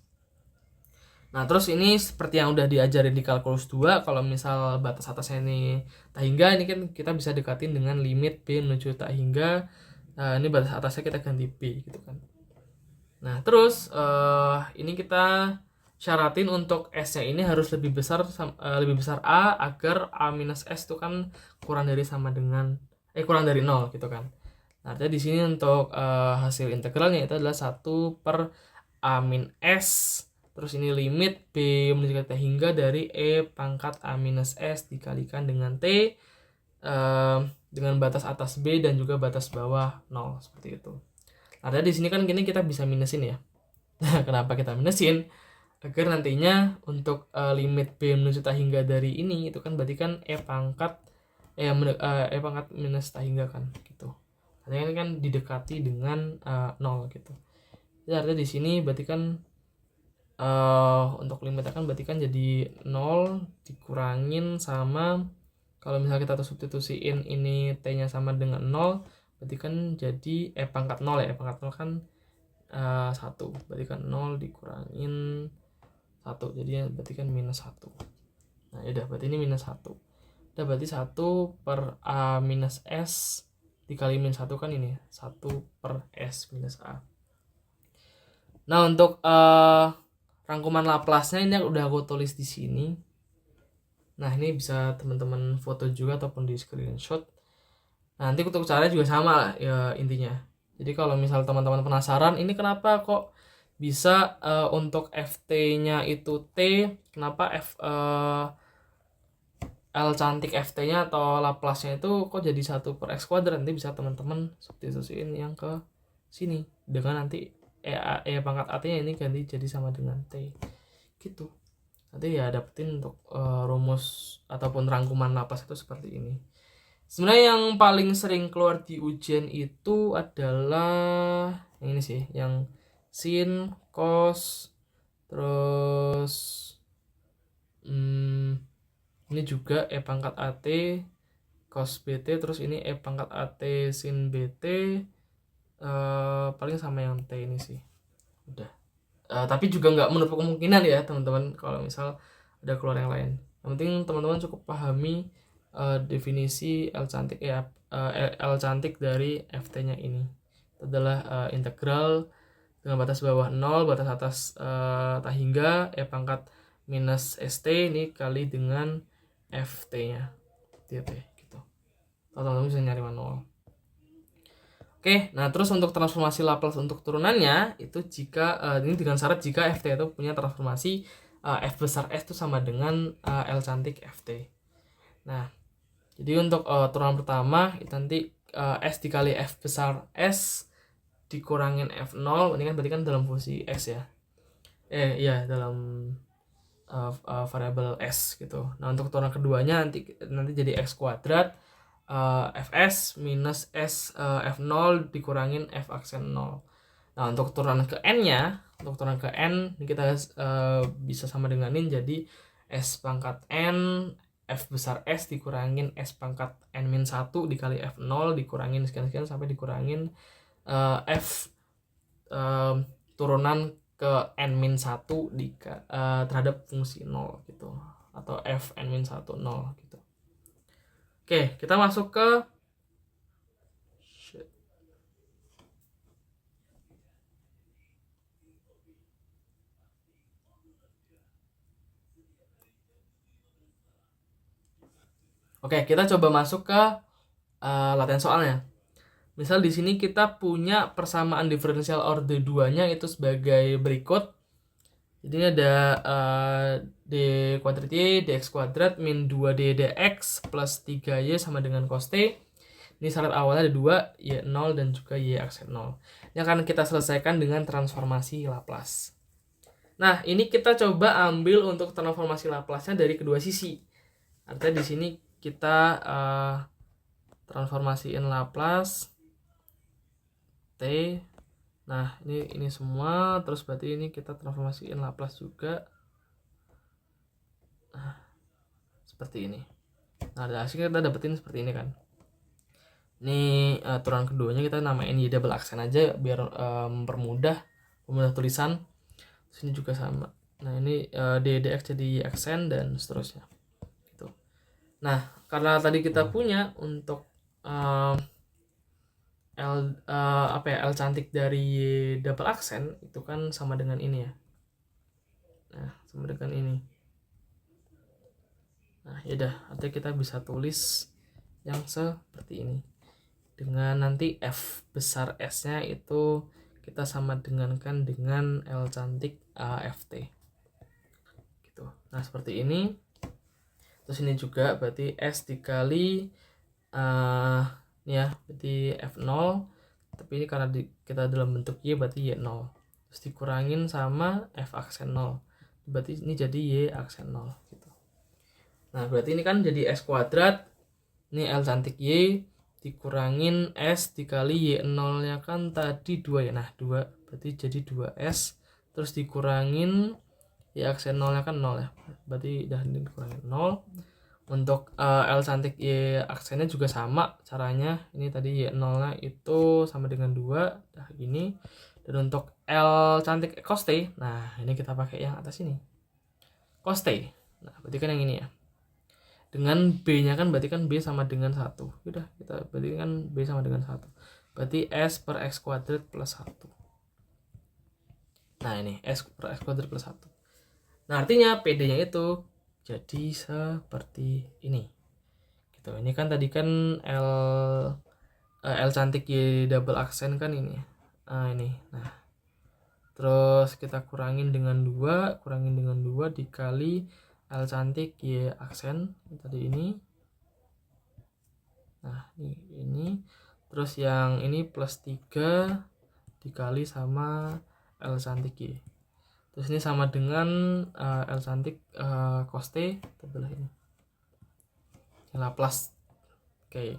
Nah, terus ini seperti yang udah diajarin di kalkulus 2, kalau misal batas atasnya ini tak hingga, ini kan kita bisa dekatin dengan limit b menuju tak hingga. Ini batas atasnya kita ganti b gitu kan. Nah, terus ini kita syaratin untuk s-nya ini harus lebih besar a agar a minus s itu kan kurang dari 0 gitu kan. Nah, artinya di sini untuk hasil integralnya itu adalah 1/a min s. Terus ini limit b menuju t hingga dari e pangkat a minus s dikalikan dengan t dengan batas atas b dan juga batas bawah 0 seperti itu. Artinya di sini kan gini kita bisa minusin ya. Kenapa kita minusin? Agar nantinya untuk limit B menuju tahingga dari ini itu kan berarti kan E pangkat minus tahingga kan gitu. Artinya kan didekati dengan 0 gitu. Jadi artinya di sini berarti kan untuk limitnya kan berarti kan jadi 0 dikurangin sama, kalau misalnya kita substitusiin ini T-nya sama dengan 0, berarti kan jadi pangkat 0 ya. Pangkat 0 kan 1. Berarti kan 0 dikurangin 1. Jadi berarti kan minus 1. Nah, udah berarti ini minus 1. Udah berarti 1 per A minus S dikali min 1 kan ini 1 per S minus A. Nah, untuk rangkuman Laplace-nya ini udah aku tulis di sini. Nah, ini bisa teman-teman foto juga ataupun di screenshot. Nah, nanti untuk caranya juga sama lah ya intinya. Jadi kalau misal teman-teman penasaran ini kenapa kok bisa untuk FT-nya itu T, kenapa L cantik FT-nya atau Laplace-nya itu kok jadi 1 per X kuadrat, nanti bisa teman-teman substitusiin yang ke sini dengan nanti pangkat A-nya ini ganti jadi sama dengan T gitu. Nanti ya dapetin untuk rumus ataupun rangkuman Laplace itu seperti ini. Sebenarnya yang paling sering keluar di ujian itu adalah yang ini sih, yang sin, cos, terus ini juga pangkat AT cos BT, terus ini pangkat AT sin BT, paling sama yang T ini sih. Udah. Tapi juga nggak menutup kemungkinan ya teman-teman kalau misal ada keluar yang lain. Yang penting teman-teman cukup pahami definisi L cantik L cantik dari FT-nya ini. Itu adalah integral dengan batas bawah 0, batas atas tahingga pangkat minus ST ini kali dengan FT-nya. Gitu. Teman-teman bisa nyari manual. Oke, nah terus untuk transformasi Laplace untuk turunannya itu jika ini dengan syarat jika FT itu punya transformasi F besar S itu sama dengan L cantik FT. Nah, jadi untuk turunan pertama itu nanti S dikali F besar S dikurangin F0, ini kan berarti kan dalam fungsi S ya. Iya, dalam variabel S gitu. Nah, untuk turunan keduanya nanti jadi X kuadrat Fs minus S F0 dikurangin F aksen 0. Nah, untuk turunan ke N-nya, untuk turunan ke N ini kita bisa sama denganin jadi S pangkat N F besar S dikurangin S pangkat N-1 dikali F0 dikurangin sekian-sekian sampai dikurangin F turunan ke N-1 terhadap fungsi 0 gitu, atau F N-1 0 gitu. Oke, kita masuk ke kita coba masuk ke latihan soalnya. Misal di sini kita punya persamaan diferensial order 2-nya itu sebagai berikut. Jadi ini ada D kuadrat Y dx kuadrat min 2D dx plus 3Y sama dengan cos T. Ini syarat awalnya ada 2, Y 0 dan juga Y aksen 0. Ini akan kita selesaikan dengan transformasi Laplace. Nah, ini kita coba ambil untuk transformasi Laplace-nya dari kedua sisi. Artinya di sini kita transformasiin Laplace T. Nah, ini semua, terus berarti ini kita transformasiin Laplace juga. Nah, seperti ini. Nah, hasilnya kita dapetin seperti ini kan. Ini turunan keduanya kita namain Y double aksen aja biar mempermudah tulisan. Sini juga sama. Nah, ini D dx jadi Y aksen dan seterusnya. Gitu. Nah, karena tadi kita punya untuk L cantik dari Y double aksen itu kan sama dengan ini ya. Nah, sama dengan ini. Nah, yaudah, artinya kita bisa tulis yang seperti ini. Dengan nanti F besar S-nya itu kita sama dengankan dengan L cantik FT. Gitu. Nah, seperti ini. Terus ini juga berarti S dikali ini ya, berarti F0. Tapi ini karena kita dalam bentuk Y berarti Y0. terus dikurangin sama F aksen 0. Berarti ini jadi Y aksen 0 gitu. Nah berarti ini kan jadi S kuadrat, ini L cantik Y dikurangin S dikali Y0 nya kan tadi 2 ya. Nah 2 berarti jadi 2S, terus dikurangin Y aksen 0 nya kan 0 ya, berarti udah dikurangin 0. Untuk L cantik Y aksennya juga sama caranya, ini tadi Y0 nya itu sama dengan 2, nah gini. Dan untuk L cantik cos T, nah ini kita pakai yang atas ini cos T, nah berarti kan yang ini ya, dengan B nya kan berarti kan B sama dengan 1, udah kita berarti kan B sama dengan 1, berarti S per X kuadrat plus 1. Nah ini S per X kuadrat plus 1. Nah artinya PD nya itu jadi seperti ini gitu. Ini kan tadi kan L cantik Y double aksen kan ini. Nah ini. Nah terus kita kurangin dengan 2 dikali L cantik Y aksen tadi ini. Nah ini terus yang ini plus 3 dikali sama L cantik Y. Terus ini sama dengan L cantik cos T adalah ini Laplace. Oke,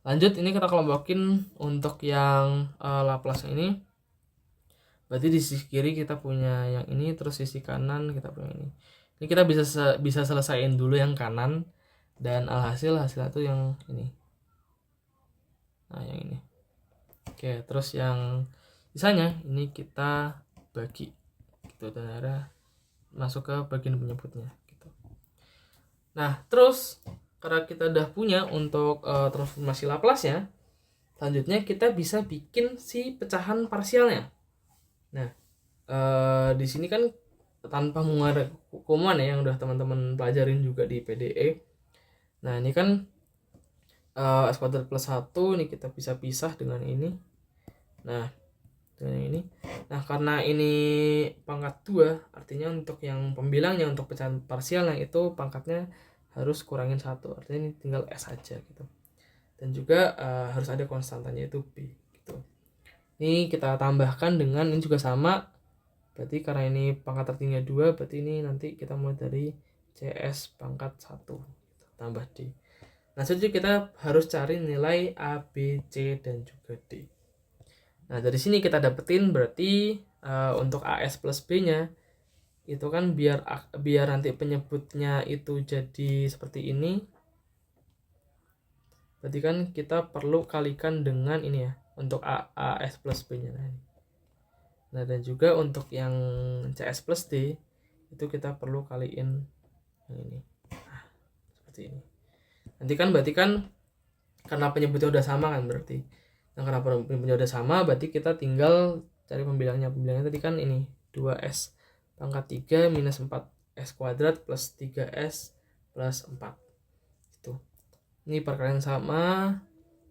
lanjut ini kita kelompokin untuk yang Laplace ini. Berarti di sisi kiri kita punya yang ini, terus sisi kanan kita punya ini. Ini kita bisa selesaiin dulu yang kanan, dan hasilnya tuh yang ini. Nah yang ini. Oke, terus yang sisanya ini kita bagi gitu, dan akhirnya masuk ke bagian penyebutnya gitu. Nah terus karena kita udah punya untuk transformasi Laplace-nya, selanjutnya kita bisa bikin si pecahan parsialnya. Nah di sini kan tanpa mengarah hukuman ya, yang udah teman-teman pelajarin juga di PDE. Nah ini kan S kuadrat plus 1 ini kita bisa pisah dengan ini. Nah dengan ini. Nah karena ini pangkat 2, artinya untuk yang pembilangnya untuk pecahan parsialnya itu pangkatnya harus kurangin 1, artinya ini tinggal S aja gitu. Dan juga harus ada konstantanya itu B gitu. Ini kita tambahkan dengan ini juga sama, berarti karena ini pangkat tertingginya 2, berarti ini nanti kita mulai dari CS pangkat 1 gitu, tambah D. Nah selanjutnya kita harus cari nilai A, B, C, dan juga D. Nah dari sini kita dapetin berarti untuk AS plus B nya itu kan biar nanti penyebutnya itu jadi seperti ini, berarti kan kita perlu kalikan dengan ini ya untuk AS plus B nya. Nah dan juga untuk yang CS plus D itu kita perlu kaliin yang ini. Nah, seperti ini. Nanti kan berarti kan karena penyebutnya udah sama kan berarti. Nah karena penyebutnya udah sama berarti kita tinggal cari pembilangnya. Pembilangnya tadi kan ini 2S pangkat 3 minus 4S kuadrat plus 3S plus 4 itu. Ini perkalian sama.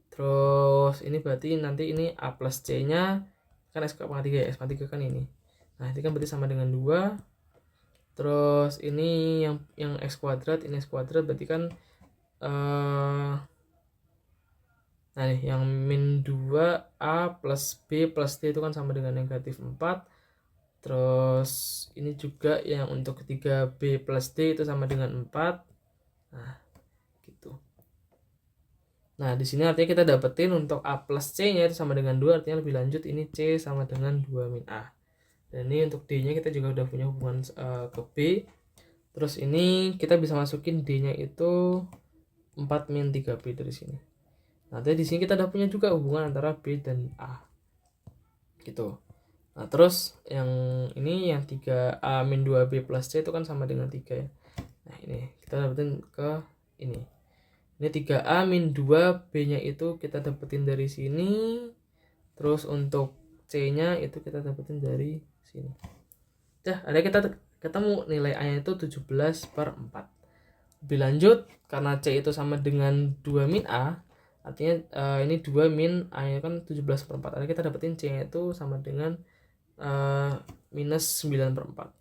Terus ini berarti nanti ini A plus C nya kan S pangkat 3 ya, S pangkat 3 kan ini. Nah ini kan berarti sama dengan 2. Terus ini yang X kuadrat, ini X kuadrat berarti kan nah nih yang min 2A plus B plus D itu kan sama dengan negatif 4. Terus ini juga yang untuk ketiga B plus D itu sama dengan 4. Nah gitu. Nah di sini artinya kita dapetin untuk A plus C nya itu sama dengan 2, artinya lebih lanjut ini C sama dengan 2 min A. Dan ini untuk D nya kita juga udah punya hubungan ke B. Terus ini kita bisa masukin D nya itu 4 min 3B dari sini. Nah, di sini kita udah punya juga hubungan antara B dan A. Gitu. Nah, terus yang ini yang 3A min 2B plus C itu kan sama dengan 3 ya. Nah, ini kita dapetin ke ini. Ini 3A min 2B-nya itu kita dapetin dari sini. Terus untuk C-nya itu kita dapetin dari sini. Dah, ada kita ketemu nilai A-nya itu 17/4. Lebih lanjut, karena C itu sama dengan 2 min A, artinya ini 2 min A nya kan 17/4. Artinya kita dapetin C nya itu sama dengan minus 9/4.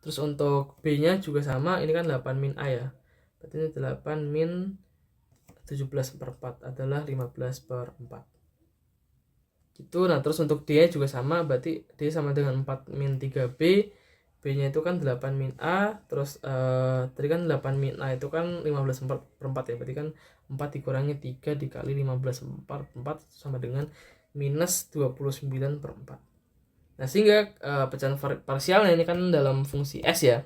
Terus untuk B nya juga sama, ini kan 8 min A ya, berarti ini 8 min 17/4 adalah 15/4. gitu. Nah terus untuk D juga sama, berarti D sama dengan 4 min 3B, B nya itu kan 8 min A, terus tadi kan 8 min A itu kan 15 per 4 ya, berarti kan 4 dikurangi 3 dikali 15 per 4 sama dengan minus 29 per 4. Nah sehingga pecahan parsialnya ini kan dalam fungsi S ya,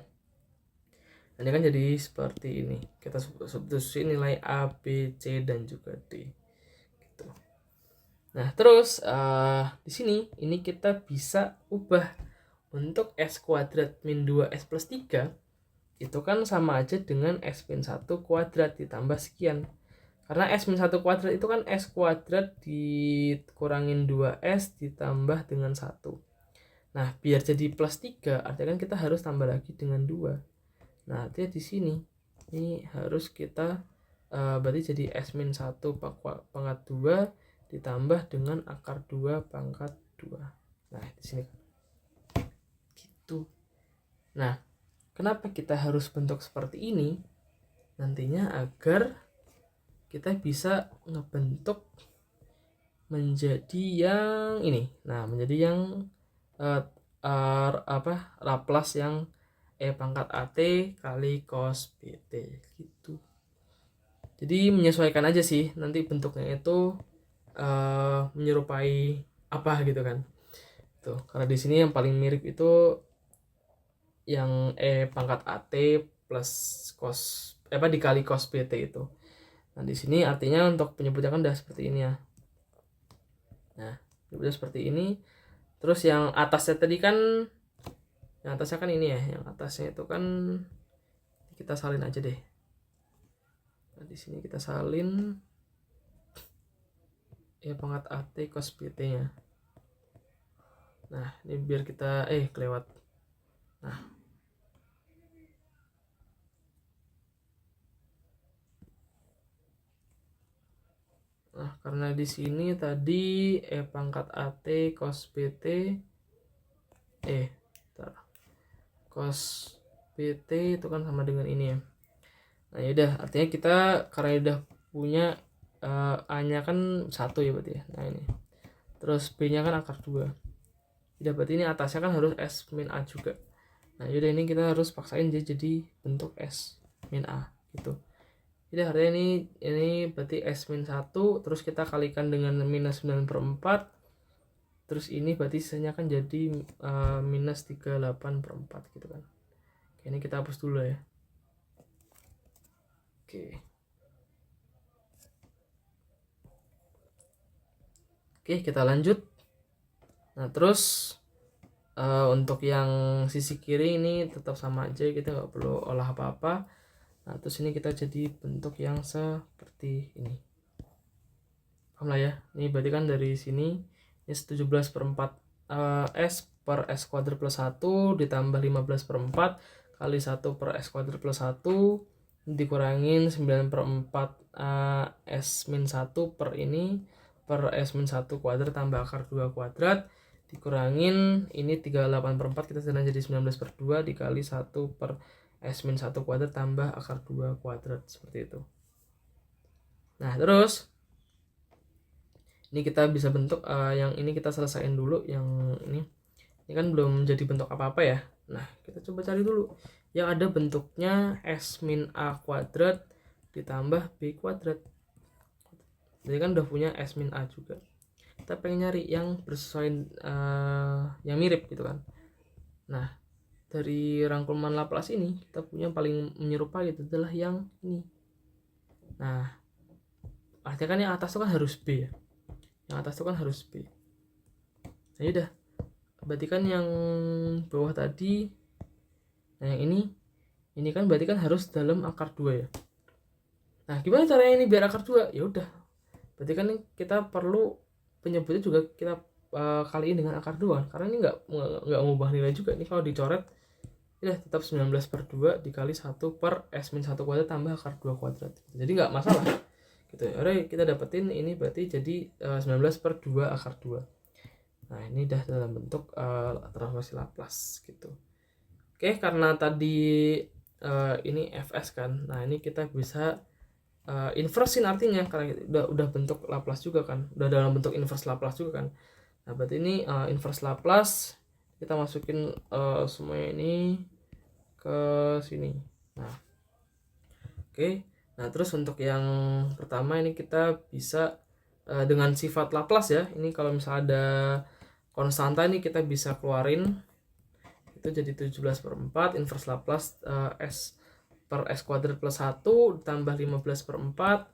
ini kan jadi seperti ini, kita substitusi nilai A, B, C, dan juga D gitu. Nah terus di sini ini kita bisa ubah untuk S kuadrat min 2S plus 3 itu kan sama aja dengan S min 1 kuadrat ditambah sekian. Karena S min 1 kuadrat itu kan S kuadrat dikurangin 2S ditambah dengan 1. Nah biar jadi plus 3 artinya kan kita harus tambah lagi dengan 2. Nah artinya di sini ini harus kita berarti jadi S min 1 pangkat 2 ditambah dengan akar 2 pangkat 2. Nah di sini gitu. Nah kenapa kita harus bentuk seperti ini? Nantinya agar kita bisa ngebentuk menjadi yang ini. Nah menjadi yang Laplace yang E pangkat AT kali cos BT gitu. Jadi menyesuaikan aja sih, nanti bentuknya itu menyerupai apa gitu kan. Tuh, karena di sini yang paling mirip itu yang E pangkat AT plus cos dikali cos BT itu. Nah, di sini artinya untuk penyebutnya kan udah seperti ini ya. Nah, udah seperti ini. Terus yang atasnya tadi kan ini ya, yang atasnya itu kan kita salin aja deh. Nah, di sini kita salin ya pangkat AT cos BT-nya. Nah, ini biar kita kelewat. Nah, karena di sini tadi pangkat AT cos BT cos BT itu kan sama dengan ini ya. Nah, yaudah artinya kita karena udah punya A-nya kan 1 ya berarti ya. Nah, ini. Terus B-nya kan akar 2. Udah berarti ini atasnya kan harus S min A juga. Nah, yaudah ini kita harus paksain jadi bentuk S min A gitu. Jadi artinya ini berarti S min 1, terus kita kalikan dengan minus 9 per 4, terus ini berarti sisanya kan jadi minus 38 per 4 gitu kan. Oke, ini kita hapus dulu ya. Oke, kita lanjut. Nah terus untuk yang sisi kiri ini tetap sama aja, kita nggak perlu olah apa-apa. Nah terus ini kita jadi bentuk yang seperti ini, paham lah ya. Ini berarti kan dari sini ini 17 per 4 S per S kuadrat plus 1 ditambah 15 per 4 kali 1 per S kuadrat plus 1 dikurangin 9 per 4 S min 1 per ini per S min 1 kuadrat tambah akar 2 kuadrat dikurangin ini 38 per 4 kita sedang jadi 19 per 2 dikali 1 per S min 1 kuadrat tambah akar 2 kuadrat, seperti itu. Nah terus ini kita bisa bentuk yang ini kita selesaiin dulu. Yang ini kan belum jadi bentuk apa-apa ya. Nah kita coba cari dulu yang ada bentuknya S min A kuadrat ditambah B kuadrat. Jadi kan udah punya S min A juga, kita pengen nyari yang bersesuaian yang mirip gitu kan. Nah dari rangkuman Laplace ini kita punya paling menyerupai itu adalah yang ini. Nah artinya kan yang atas itu kan harus B ya, yang atas itu kan harus B. Nah yaudah berarti kan yang bawah tadi, nah yang ini kan berarti kan harus dalam akar 2 ya. Nah gimana caranya ini biar akar 2? Ya udah berarti kan kita perlu penyebutnya juga kita kaliin dengan akar 2 karena ini nggak ngubah nilai juga. Ini kalau dicoret ya tetap 19 per 2 dikali 1 per S min 1 kuadrat tambah akar 2 kuadrat, jadi nggak masalah gitu ya. Oke, kita dapetin ini berarti jadi 19 per 2 akar 2. Nah ini udah dalam bentuk transformasi Laplace gitu. Oke, karena tadi ini Fs kan, nah ini kita bisa inversin artinya karena udah bentuk Laplace juga kan, udah dalam bentuk inverse Laplace juga kan. Nah, berarti ini inverse Laplace. Kita masukin semuanya ini ke sini. Nah, oke. Nah, terus untuk yang pertama ini kita bisa dengan sifat Laplace ya. Ini kalau misalnya ada konstanta ini kita bisa keluarin. Itu jadi 17/4 inverse Laplace S per S kuadrat plus 1 ditambah 15/4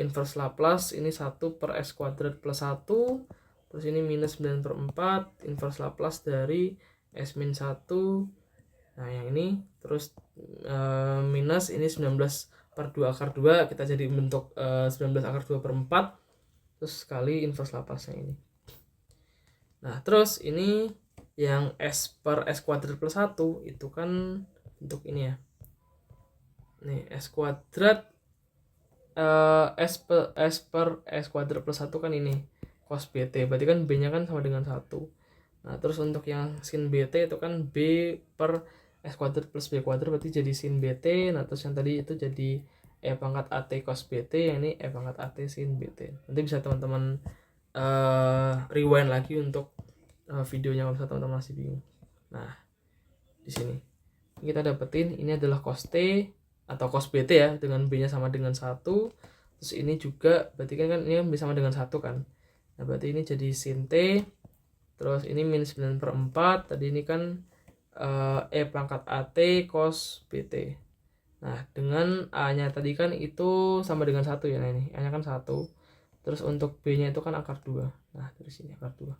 inverse Laplace ini 1 per S kuadrat plus 1, terus ini minus 9/4 inverse Laplace dari S min 1. Nah yang ini terus minus ini 19/2 kita jadi bentuk 19/2/4 terus sekali inverse Laplace ini. Nah terus ini yang S per S kuadrat plus 1 itu kan bentuk ini ya. Nih S kuadrat S per S kuadrat plus 1 kan ini cos BT, berarti kan B nya kan sama dengan 1. Nah terus untuk yang sin BT itu kan B per S kuadrat plus B kuadrat berarti jadi sin BT. Nah terus yang tadi itu jadi E pangkat AT cos BT, yang ini E pangkat AT sin BT. Nanti bisa teman-teman rewind lagi untuk videonya kalau misalnya teman-teman masih bingung. Nah di sini kita dapetin ini adalah cos T atau cos BT ya, dengan B nya sama dengan 1. Terus ini juga berarti kan ini bisa sama dengan 1 kan. Nah berarti ini jadi sin T. Terus ini minus 9/4. Tadi ini kan E pangkat AT cos BT. Nah dengan A nya tadi kan itu sama dengan 1 ya. Nah ini A nya kan 1. Terus untuk B nya itu kan akar 2. Nah dari sini akar 2.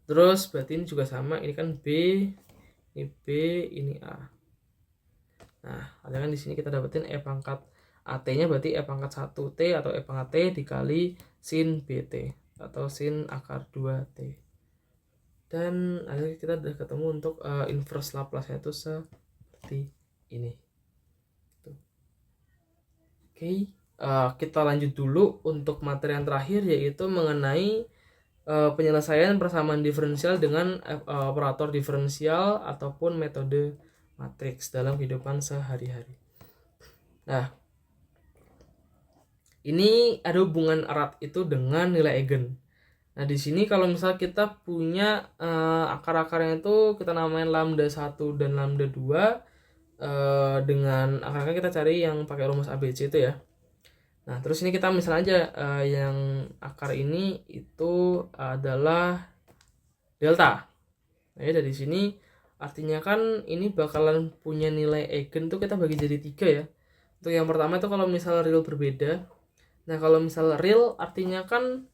Terus berarti ini juga sama. Ini kan B, ini B, ini A. Nah, ada kan di sini kita dapetin E pangkat AT-nya berarti E pangkat 1T atau E pangkat T dikali sin BT atau sin akar 2T. Dan akhirnya kita udah ketemu untuk inverse Laplace-nya itu seperti ini. Oke, kita lanjut dulu untuk materi yang terakhir yaitu mengenai penyelesaian persamaan diferensial dengan operator diferensial ataupun metode matriks dalam kehidupan sehari-hari. Nah, ini ada hubungan erat itu dengan nilai eigen. Nah, di sini kalau misalnya kita punya akar-akarnya itu kita namain lambda 1 dan lambda 2 dengan akar-akar kita cari yang pakai rumus ABC itu ya. Nah, terus ini kita misalnya aja yang akar ini itu adalah delta. Nah, ya dari sini artinya kan ini bakalan punya nilai eigen tuh kita bagi jadi 3 ya. Untuk yang pertama itu kalau misal real berbeda. Nah kalau misal real artinya kan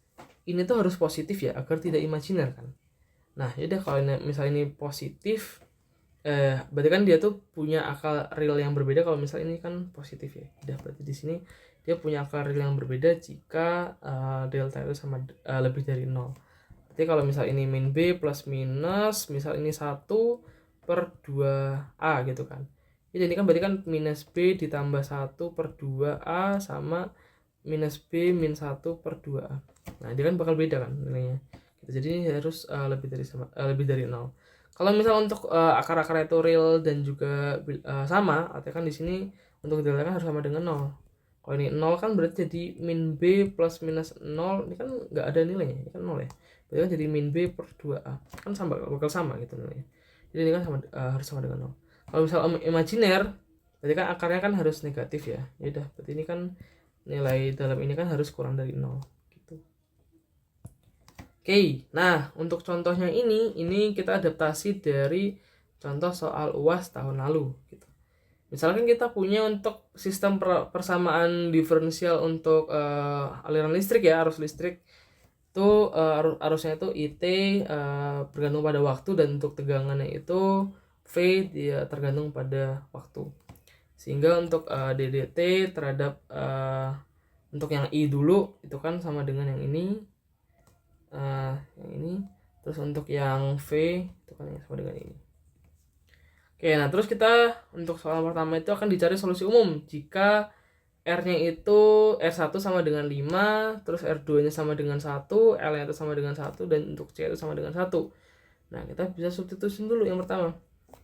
ini tuh harus positif ya agar tidak imajiner kan. Nah yaudah kalau misal ini positif berarti kan dia tuh punya akar real yang berbeda kalau misal ini kan positif ya. Udah berarti di sini dia punya akar real yang berbeda jika delta itu sama lebih dari 0. Berarti kalau misal ini min B plus minus misal ini 1/2A gitu kan. Jadi ini kan berarti kan minus B ditambah 1/2A sama minus B min 1/2A. Nah dia kan bakal beda kan nilainya. Jadi ini harus lebih dari 0. Kalau misal untuk akar-akar itu real dan juga sama, artinya kan di sini untuk delta kan harus sama dengan 0. Kalau ini 0 kan berarti jadi min B plus minus 0, ini kan nggak ada nilainya, ini kan 0 ya. Berarti kan jadi min B per 2A, kan sama, bakal sama gitu nilainya. Jadi ini kan sama, harus sama dengan 0. Kalau misal imajiner, berarti kan akarnya kan harus negatif ya. Ya udah, berarti ini kan nilai dalam ini kan harus kurang dari 0 gitu. Oke, nah untuk contohnya ini kita adaptasi dari contoh soal UAS tahun lalu gitu. Misalkan kita punya untuk sistem persamaan diferensial untuk aliran listrik ya, arus listrik itu arusnya itu IT bergantung pada waktu dan untuk tegangannya itu V dia tergantung pada waktu. Sehingga untuk DDT terhadap untuk yang I dulu itu kan sama dengan yang ini. Terus untuk yang V itu kan sama dengan ini. Oke, nah terus kita untuk soal pertama itu akan dicari solusi umum jika R-nya itu R1 sama dengan 5, terus R2-nya sama dengan 1, L-nya itu sama dengan 1, dan untuk C itu sama dengan 1. Nah, kita bisa substitusi dulu yang pertama.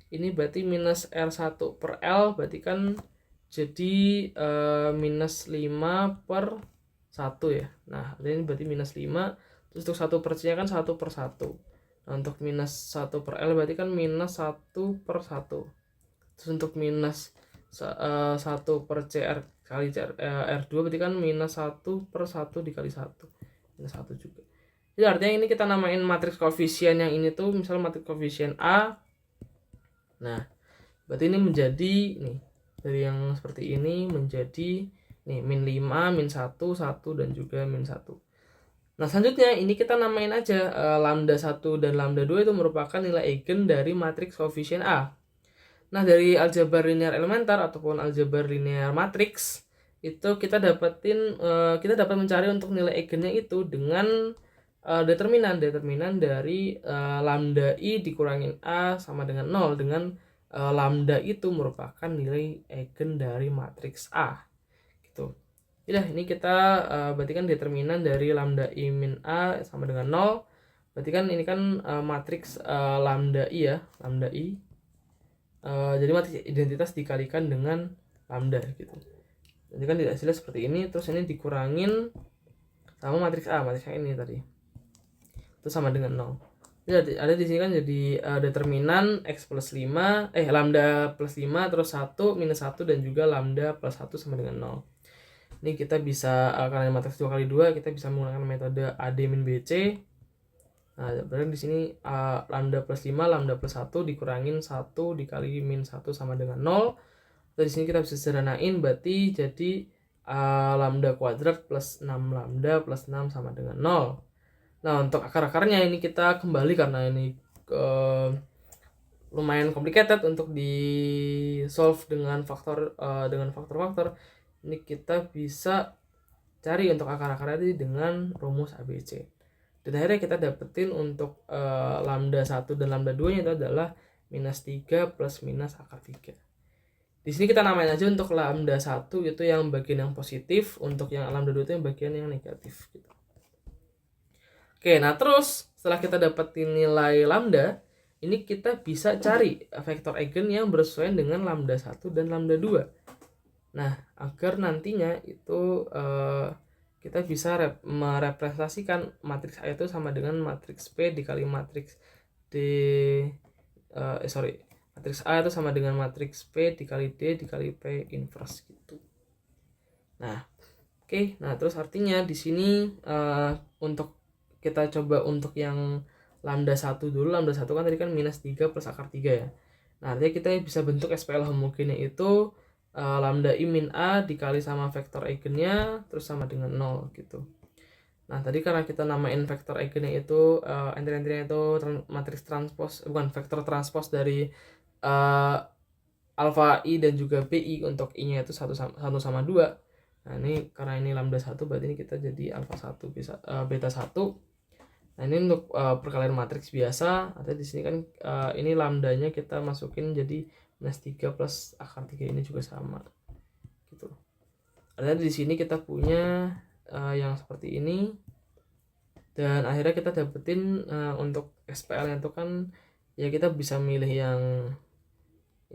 Ini berarti minus R1 per L, berarti kan jadi minus 5/1 ya. Nah, ini berarti minus 5, Terus untuk 1/C kan 1/1. Nah, untuk minus 1/L berarti kan minus 1/1. Terus untuk minus 1/CR kali R2 berarti kan minus 1/1 dikali 1. Minus 1 juga. Jadi artinya ini kita namain matriks koefisien yang ini tuh misalnya matriks koefisien A. Nah, berarti ini menjadi nih dari yang seperti ini menjadi nih min 5, min 1, 1 dan juga min 1. Nah, selanjutnya ini kita namain aja lambda 1 dan lambda 2 itu merupakan nilai eigen dari matriks koefisien A. Nah, dari aljabar linear elementer ataupun aljabar linear matriks itu kita dapat mencari untuk nilai eigennya itu dengan determinan dari lambda i dikurangin a sama dengan 0, dengan lambda itu merupakan nilai eigen dari matriks A gitu. Ya, ini kita berarti kan determinan dari lambda i min a sama dengan 0. Berarti kan ini kan matriks lambda i ya, lambda i. Jadi matriks identitas dikalikan dengan lambda gitu. Jadi kan hasilnya seperti ini, terus ini dikurangin sama matriks A, matriks yang ini tadi. Itu sama dengan 0. Jadi ada di sini kan jadi determinan x plus 5, lambda plus 5, terus 1, minus 1, dan juga lambda plus 1 sama dengan 0. Ini kita bisa, karena matriks 2 kali 2, kita bisa menggunakan metode AD min BC. Nah, berarti di sini lambda plus 5, lambda plus 1 dikurangin 1 dikali min 1 sama dengan 0. Dari sini kita bisa sederhanain, berarti jadi lambda kuadrat plus 6 lambda plus 6 sama dengan 0. Nah, untuk akar-akarnya ini kita kembali karena ini lumayan complicated untuk di solve dengan faktor-faktor. Ini kita bisa cari untuk akar-akarnya ini dengan rumus ABC. Dan akhirnya kita dapetin untuk lambda 1 dan lambda 2 nya itu adalah minus 3 plus minus akar 3. Di sini kita namain aja untuk lambda 1 itu yang bagian yang positif, untuk yang lambda 2 itu yang bagian yang negatif gitu. Oke, nah terus setelah kita dapetin nilai lambda, ini kita bisa cari vektor eigen yang bersesuaian dengan lambda 1 dan lambda 2. Nah, agar nantinya itu kita bisa merepresentasikan matriks A itu sama dengan matriks P dikali matriks matriks A itu sama dengan matriks P dikali D dikali P inverse gitu. Nah, oke. Nah, terus artinya di sini untuk kita coba untuk yang lambda 1 dulu. Lambda 1 kan tadi kan minus 3 plus akar 3 ya. Nah, artinya kita bisa bentuk SPL homogennya itu lambda i min a dikali sama vektor eigennya terus sama dengan 0 gitu. Nah, tadi karena kita namain vektor eigennya itu entry-entrynya itu matriks transpos, bukan vektor transpos dari alfa i dan juga bi, untuk i nya itu 1 sama 2. Nah, ini karena ini lambda 1 berarti ini kita jadi alfa 1 beta 1. Nah, ini untuk perkalian matriks biasa. Atau di sini kan ini lambdanya kita masukin jadi minus 3 plus akar 3, ini juga sama gitu. Artinya di sini kita punya yang seperti ini, dan akhirnya kita dapetin untuk SPL itu kan ya kita bisa milih yang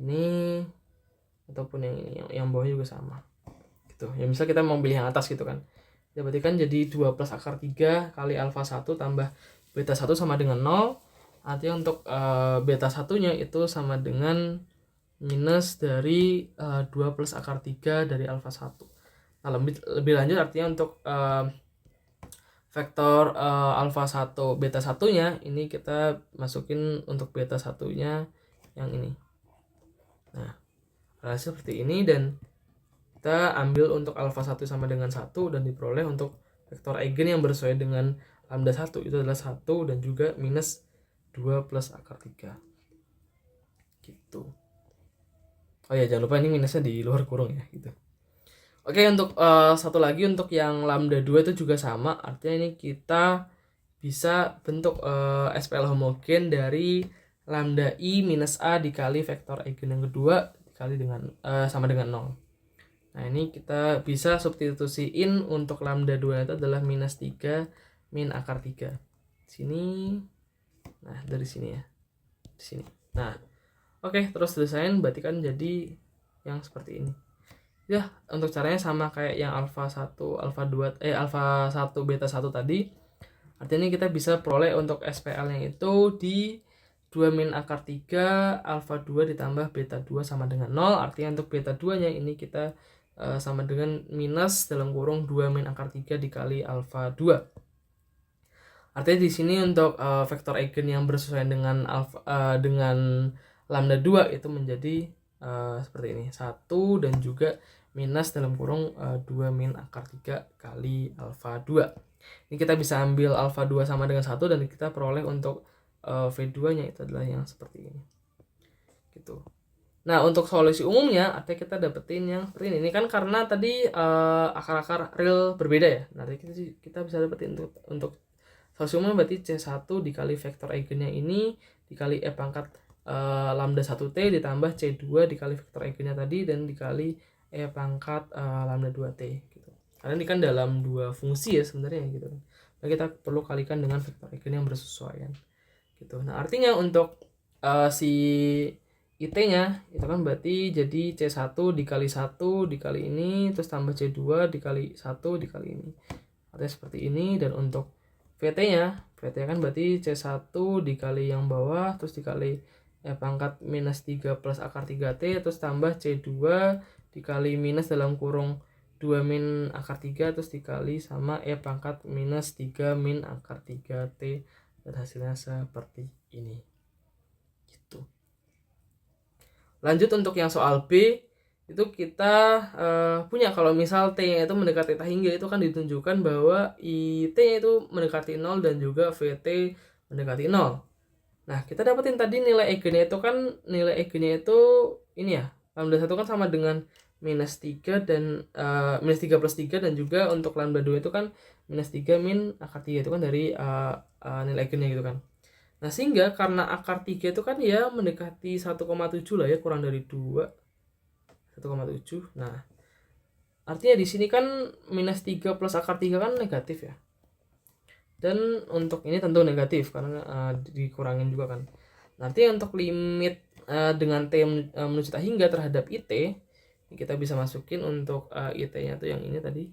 ini ataupun yang ini, yang bawahnya juga sama gitu. Ya misal kita mau pilih yang atas gitu kan. Ya berarti kan jadi 2 plus akar 3 kali alfa 1 tambah beta 1 sama dengan 0. Artinya untuk beta 1-nya itu sama dengan minus dari 2 plus akar 3 dari alfa 1. Nah, lebih lanjut artinya untuk vektor alfa 1 beta 1-nya ini kita masukin untuk beta 1-nya yang ini. Nah, hasil seperti ini, dan kita ambil untuk alfa 1 sama dengan 1 dan diperoleh untuk vektor eigen yang bersesuaian dengan lambda 1 itu adalah 1 dan juga minus 2 plus akar 3 gitu. Oh ya, jangan lupa ini minusnya di luar kurung ya gitu. Oke, untuk satu lagi untuk yang lambda 2 itu juga sama. Artinya ini kita bisa bentuk SPL homogen dari lambda i minus a dikali vektor eigen yang kedua dikali dengan sama dengan 0. Nah, ini kita bisa substitusiin untuk lambda 2 itu adalah minus 3 min akar 3. Sini. Nah, dari sini ya. Di sini. Nah, oke, terus selesain berarti kan jadi yang seperti ini. Ya, untuk caranya sama kayak yang alfa 1, alfa 2, alfa 1 beta 1 tadi. Artinya kita bisa peroleh untuk SPL-nya itu di 2 min akar 3 alfa 2 ditambah beta 2 sama dengan 0. Artinya untuk beta 2 nya ini kita sama dengan minus dalam kurung 2 min akar 3 dikali alfa 2. Artinya di sini untuk vektor eigen yang bersesuaian dengan dengan lambda 2 itu menjadi seperti ini, 1 dan juga minus dalam kurung 2 min akar 3 kali alfa 2. Ini kita bisa ambil alfa 2 sama dengan 1 dan kita peroleh untuk V2 nya itu adalah yang seperti ini gitu. Nah untuk solusi umumnya artinya kita dapetin yang seperti ini. Ini kan karena tadi akar-akar real berbeda ya. Nah kita bisa dapetin untuk solusi umumnya berarti C1 dikali vektor eigennya ini dikali E pangkat lambda 1T ditambah C2 dikali vektor eigennya tadi dan dikali E pangkat lambda 2T gitu. Karena ini kan dalam dua fungsi ya sebenarnya gitu. Nah kita perlu kalikan dengan vektor eigen yang bersesuaian gitu. Nah artinya untuk si IT-nya itu kan berarti jadi C1 dikali 1 dikali ini terus tambah C2 dikali 1 dikali ini. Artinya seperti ini. Dan untuk VT-nya kan berarti C1 dikali yang bawah terus dikali pangkat minus 3 plus akar 3T terus tambah C2 dikali minus dalam kurung 2 min akar 3 terus dikali sama pangkat minus 3 min akar 3T dan hasilnya seperti ini gitu. Lanjut untuk yang soal B itu kita punya kalau misal T-nya itu mendekati theta hingga itu kan ditunjukkan bahwa IT-nya itu mendekati 0 dan juga VT mendekati 0. Nah, kita dapetin tadi nilai eigennya itu kan nilai eigennya itu ini ya. Lambda 1 kan sama dengan minus 3 dan minus 3 plus 3 dan juga untuk lambda 2 itu kan minus 3 min akar 3 itu kan dari nilai eigennya gitu kan. Nah, sehingga karena akar 3 itu kan ya mendekati 1,7 lah ya, kurang dari 2. 1,7. Nah, artinya di sini kan minus 3 plus akar 3 kan negatif ya. Dan untuk ini tentu negatif karena dikurangin juga kan. Nanti untuk limit dengan T menuju tak hingga terhadap IT, kita bisa masukin untuk IT-nya tuh yang ini tadi.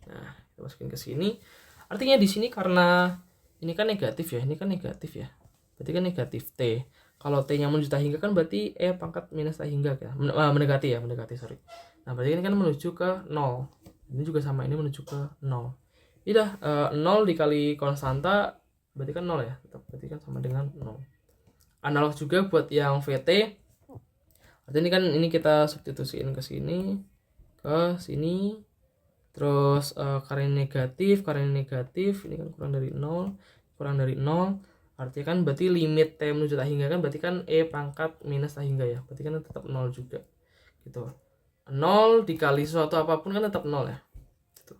Nah, kita masukin ke sini. Artinya di sini karena ini kan negatif ya, ini kan negatif ya. Berarti kan negatif T. Kalau T-nya menuju tak hingga kan berarti pangkat minus tak hingga ya. Mendekati, sorry. Nah, berarti ini kan menuju ke 0. Ini juga sama, ini menuju ke 0. Udah 0 dikali konstanta berarti kan 0 ya, tetap berarti kan sama dengan 0. Analog juga buat yang VT. Artinya ini kita substitusiin ke sini, terus karena negatif ini kan kurang dari 0, artinya kan berarti limit T menuju tak hingga kan berarti kan pangkat minus tak hingga ya, berarti kan tetap 0 juga gitu. 0 dikali sesuatu apapun kan tetap 0 ya gitu.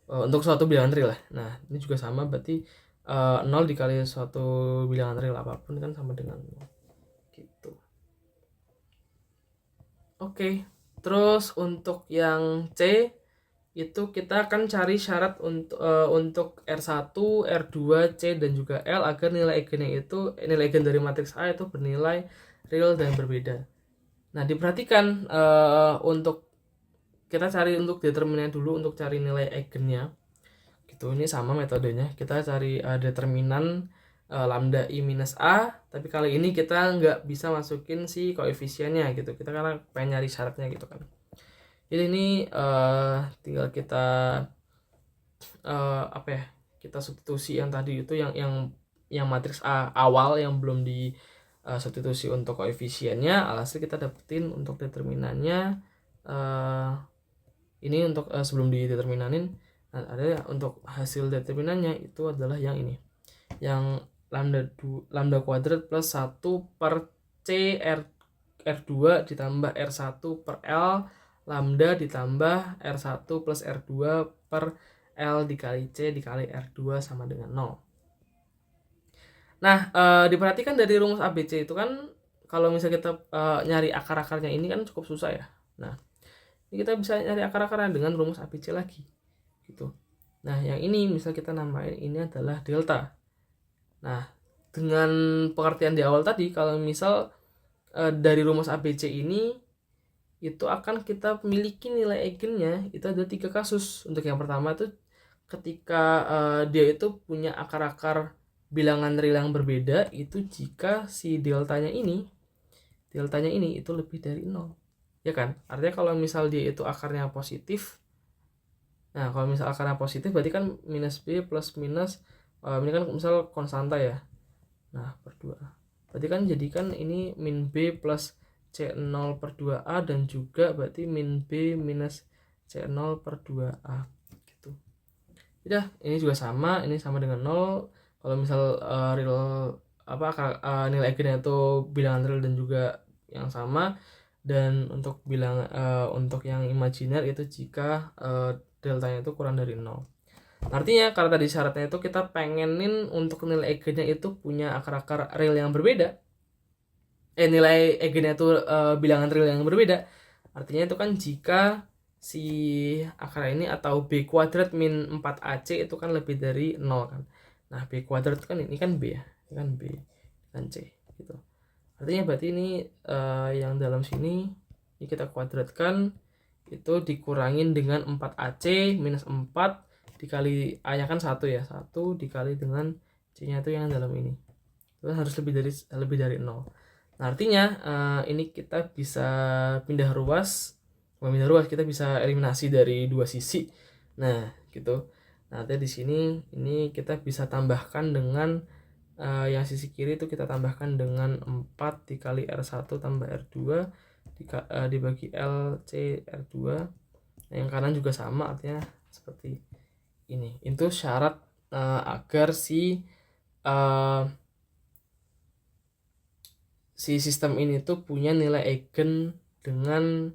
Untuk suatu bilangan real lah. Nah ini juga sama berarti 0 dikali suatu bilangan real apapun kan sama dengan 0 gitu. Oke, terus untuk yang C itu kita akan cari syarat untuk R1, R2, C dan juga L agar nilai eigen dari matriks A itu bernilai real dan berbeda. Nah, diperhatikan untuk kita cari untuk determinan dulu untuk cari nilai eigennya. Gitu, ini sama metodenya. Kita cari determinan lambda I minus A, tapi kali ini kita nggak bisa masukin si koefisiennya gitu. Kita karena pengen nyari syaratnya gitu kan. Jadi ini tinggal kita kita substitusi yang tadi itu yang matriks A awal yang belum di substitusi untuk koefisiennya, alhasil kita dapetin untuk determinannya ini untuk sebelum dideterminanin ada untuk hasil determinannya itu adalah yang ini, yang lambda kuadrat plus 1 per C R2 ditambah R1 per L lambda ditambah R1 plus R2 per L dikali C dikali R2 sama dengan 0. Nah, diperhatikan dari rumus ABC itu kan kalau misalnya kita nyari akar-akarnya ini kan cukup susah ya. Nah, ini kita bisa nyari akar-akarnya dengan rumus ABC lagi gitu. Nah, yang ini misal kita namain ini adalah delta. Nah, dengan pengertian di awal tadi kalau misal dari rumus ABC ini itu akan kita miliki nilai eigennya itu ada 3 kasus. Untuk yang pertama itu ketika dia itu punya akar-akar bilangan real yang berbeda itu jika si deltanya ini itu lebih dari 0. Ya kan? Artinya kalau misal dia itu akarnya positif. Nah, kalau misal akarnya positif berarti kan minus B plus minus ini kan misal konstanta ya. Nah, per 2. Berarti kan jadikan ini min B plus C0 per 2A dan juga berarti min B minus C0 per 2A gitu. Udah, ini juga sama, ini sama dengan 0. Kalau misal real nilai eigennya itu bilangan real dan juga yang sama, dan untuk untuk yang imajiner itu jika deltanya itu kurang dari 0. Artinya karena tadi syaratnya itu kita pengenin untuk nilai eigennya itu punya akar-akar real yang berbeda. Nilai eigennya itu bilangan real yang berbeda. Artinya itu kan jika si akar ini atau B kuadrat min 4AC itu kan lebih dari 0 kan. Nah, B kuadrat kan ini kan B ya. Ini kan B dan C gitu. Artinya berarti ini yang dalam sini ini kita kuadratkan itu dikurangin dengan 4AC minus 4 dikali A nya kan 1 ya. 1 dikali dengan C nya itu yang dalam ini. Itu harus lebih dari 0. Nah, artinya ini kita bisa pindah ruas. Pindah ruas kita bisa eliminasi dari dua sisi. Nah, gitu. Nah, di sini ini kita bisa tambahkan dengan yang sisi kiri itu kita tambahkan dengan 4 dikali R1 tambah R2 dibagi LC R2. Nah, yang kanan juga sama, artinya seperti ini. Itu syarat agar si sistem ini tuh punya nilai eigen dengan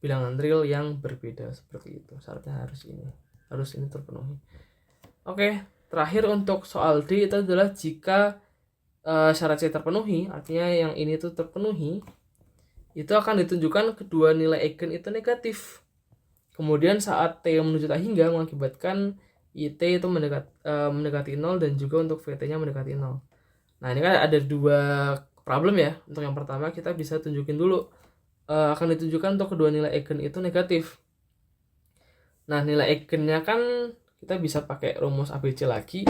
bilangan real yang berbeda seperti itu. Syaratnya harus ini terpenuhi. Oke, terakhir untuk soal D itu adalah jika syarat C terpenuhi, artinya yang ini tuh terpenuhi, itu akan ditunjukkan kedua nilai eigen itu negatif. Kemudian saat T menuju tak hingga mengakibatkan IT itu mendekati 0 dan juga untuk VT-nya mendekati 0. Nah, ini kan ada dua problem ya. Untuk yang pertama kita bisa tunjukin dulu akan ditunjukkan untuk kedua nilai eigen itu negatif. Nah, nilai eigennya kan kita bisa pakai rumus ABC lagi.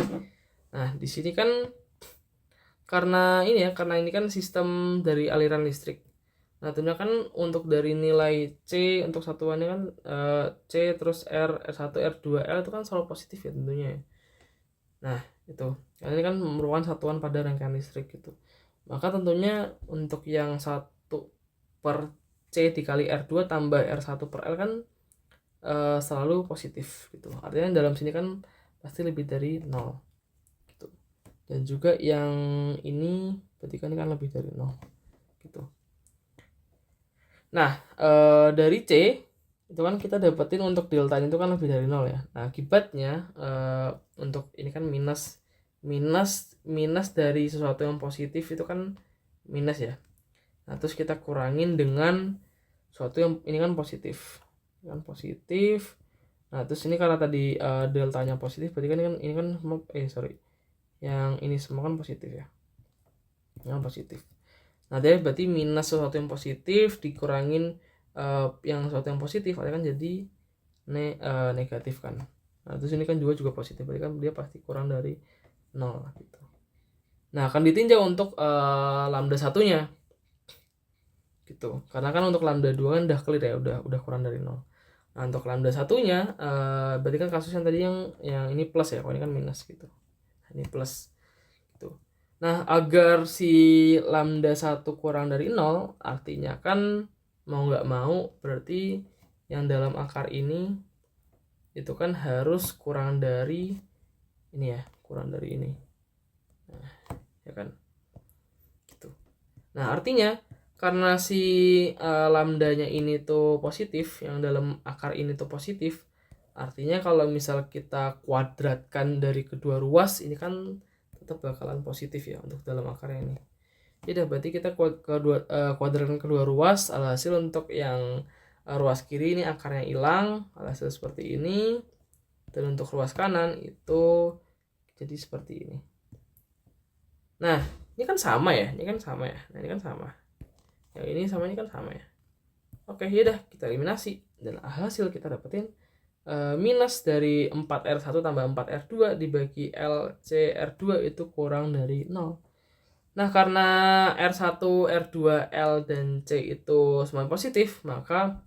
Nah, di sini kan karena ini kan sistem dari aliran listrik. Nah, tentunya kan untuk dari nilai C untuk satuannya kan C terus R, R1, R2L itu kan selalu positif ya tentunya ya. Nah, itu. Karena ini kan merupakan satuan pada rangkaian listrik gitu. Maka tentunya untuk yang 1 per C dikali R2 tambah R1 per L kan selalu positif gitu. Artinya dalam sini kan pasti lebih dari 0 gitu. Dan juga yang ini berarti kan lebih dari 0 gitu. Nah, dari C itu kan kita dapetin untuk deltanya itu kan lebih dari 0 ya. Nah, akibatnya untuk ini kan minus dari sesuatu yang positif itu kan minus ya. Nah, terus kita kurangin dengan sesuatu yang ini kan positif. Kan positif. Nah, terus ini karena tadi deltanya positif berarti kan ini kan semua yang ini semua kan positif ya. Yang positif. Nah, dia berarti minus sesuatu yang positif dikurangin yang sesuatu yang positif, artinya kan jadi negatif kan. Nah, terus ini kan juga positif, berarti kan dia pasti kurang dari 0 gitu. Nah, akan ditinjau untuk lambda satunya gitu. Karena kan untuk lambda 2 kan udah clear ya, udah kurang dari 0. Nah, untuk lambda satunya berarti kan kasus yang tadi yang ini plus ya, kalau ini kan minus gitu. Ini plus gitu. Nah, agar si lambda 1 kurang dari 0, artinya kan mau nggak mau berarti yang dalam akar ini itu kan harus kurang dari ini ya, kurang dari ini. Nah, ya kan? Gitu. Nah, artinya karena si lambdanya ini tuh positif, yang dalam akar ini tuh positif, artinya kalau misal kita kuadratkan dari kedua ruas ini kan tetap bakalan positif ya untuk dalam akarnya ini. Jadi berarti kita kuadratkan kedua ruas, alhasil untuk yang ruas kiri ini akarnya hilang, alhasil seperti ini. Dan untuk ruas kanan itu jadi seperti ini. Nah, ini kan sama ya, Nah, ini kan sama. Yang ini sama ini kan sama ya. Oke, yaudah kita eliminasi dan hasil kita dapetin minus dari 4R1 tambah 4R2 dibagi LCR2 itu kurang dari 0. Nah, karena R1, R2, L, dan C itu semuanya positif, maka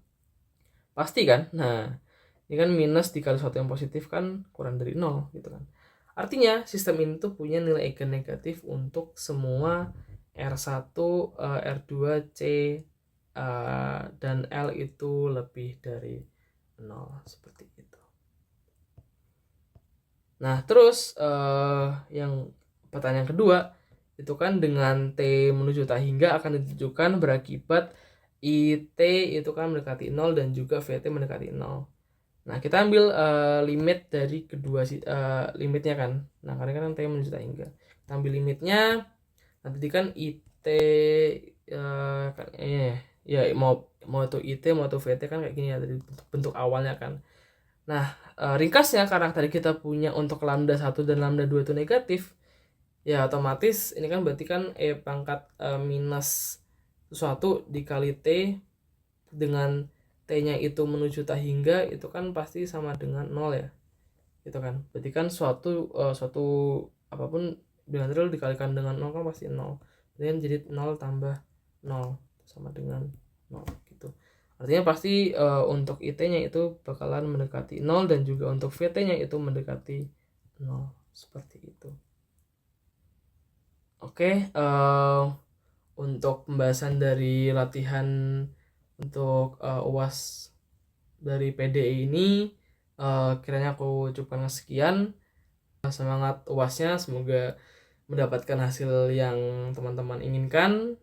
pasti kan. Nah, ini kan minus dikali sesuatu yang positif kan kurang dari 0 gitu kan. Artinya sistem ini tuh punya nilai eigen negatif untuk semua R1, R2, C, dan L itu lebih dari 0 seperti itu. Nah, terus yang pertanyaan kedua itu kan dengan T menuju tak hingga akan ditujukan berakibat IT itu kan mendekati 0 dan juga VT mendekati 0. Nah, kita ambil limit dari kedua limitnya kan. Nah, karena kan T menuju tak hingga. Kita ambil limitnya. Nanti kan IT kan, ya mau itu IT mau itu VT kan kayak gini ya dari bentuk awalnya kan. Nah, ringkasnya karena tadi kita punya untuk lambda 1 dan lambda 2 itu negatif, ya otomatis ini kan berarti kan pangkat minus sesuatu dikali T dengan T-nya itu menuju tak hingga itu kan pasti sama dengan 0 ya. Gitu kan. Berarti kan suatu apapun dengan real dikalikan dengan 0 kan pasti 0. Berarti kan jadi 0 tambah 0 sama dengan 0 gitu. Artinya pasti untuk IT-nya itu bakalan mendekati 0 dan juga untuk VT-nya itu mendekati 0 seperti itu. Oke, untuk pembahasan dari latihan untuk UAS dari PDI ini kiranya aku cukupkan sekian. Semangat UASnya, semoga mendapatkan hasil yang teman-teman inginkan.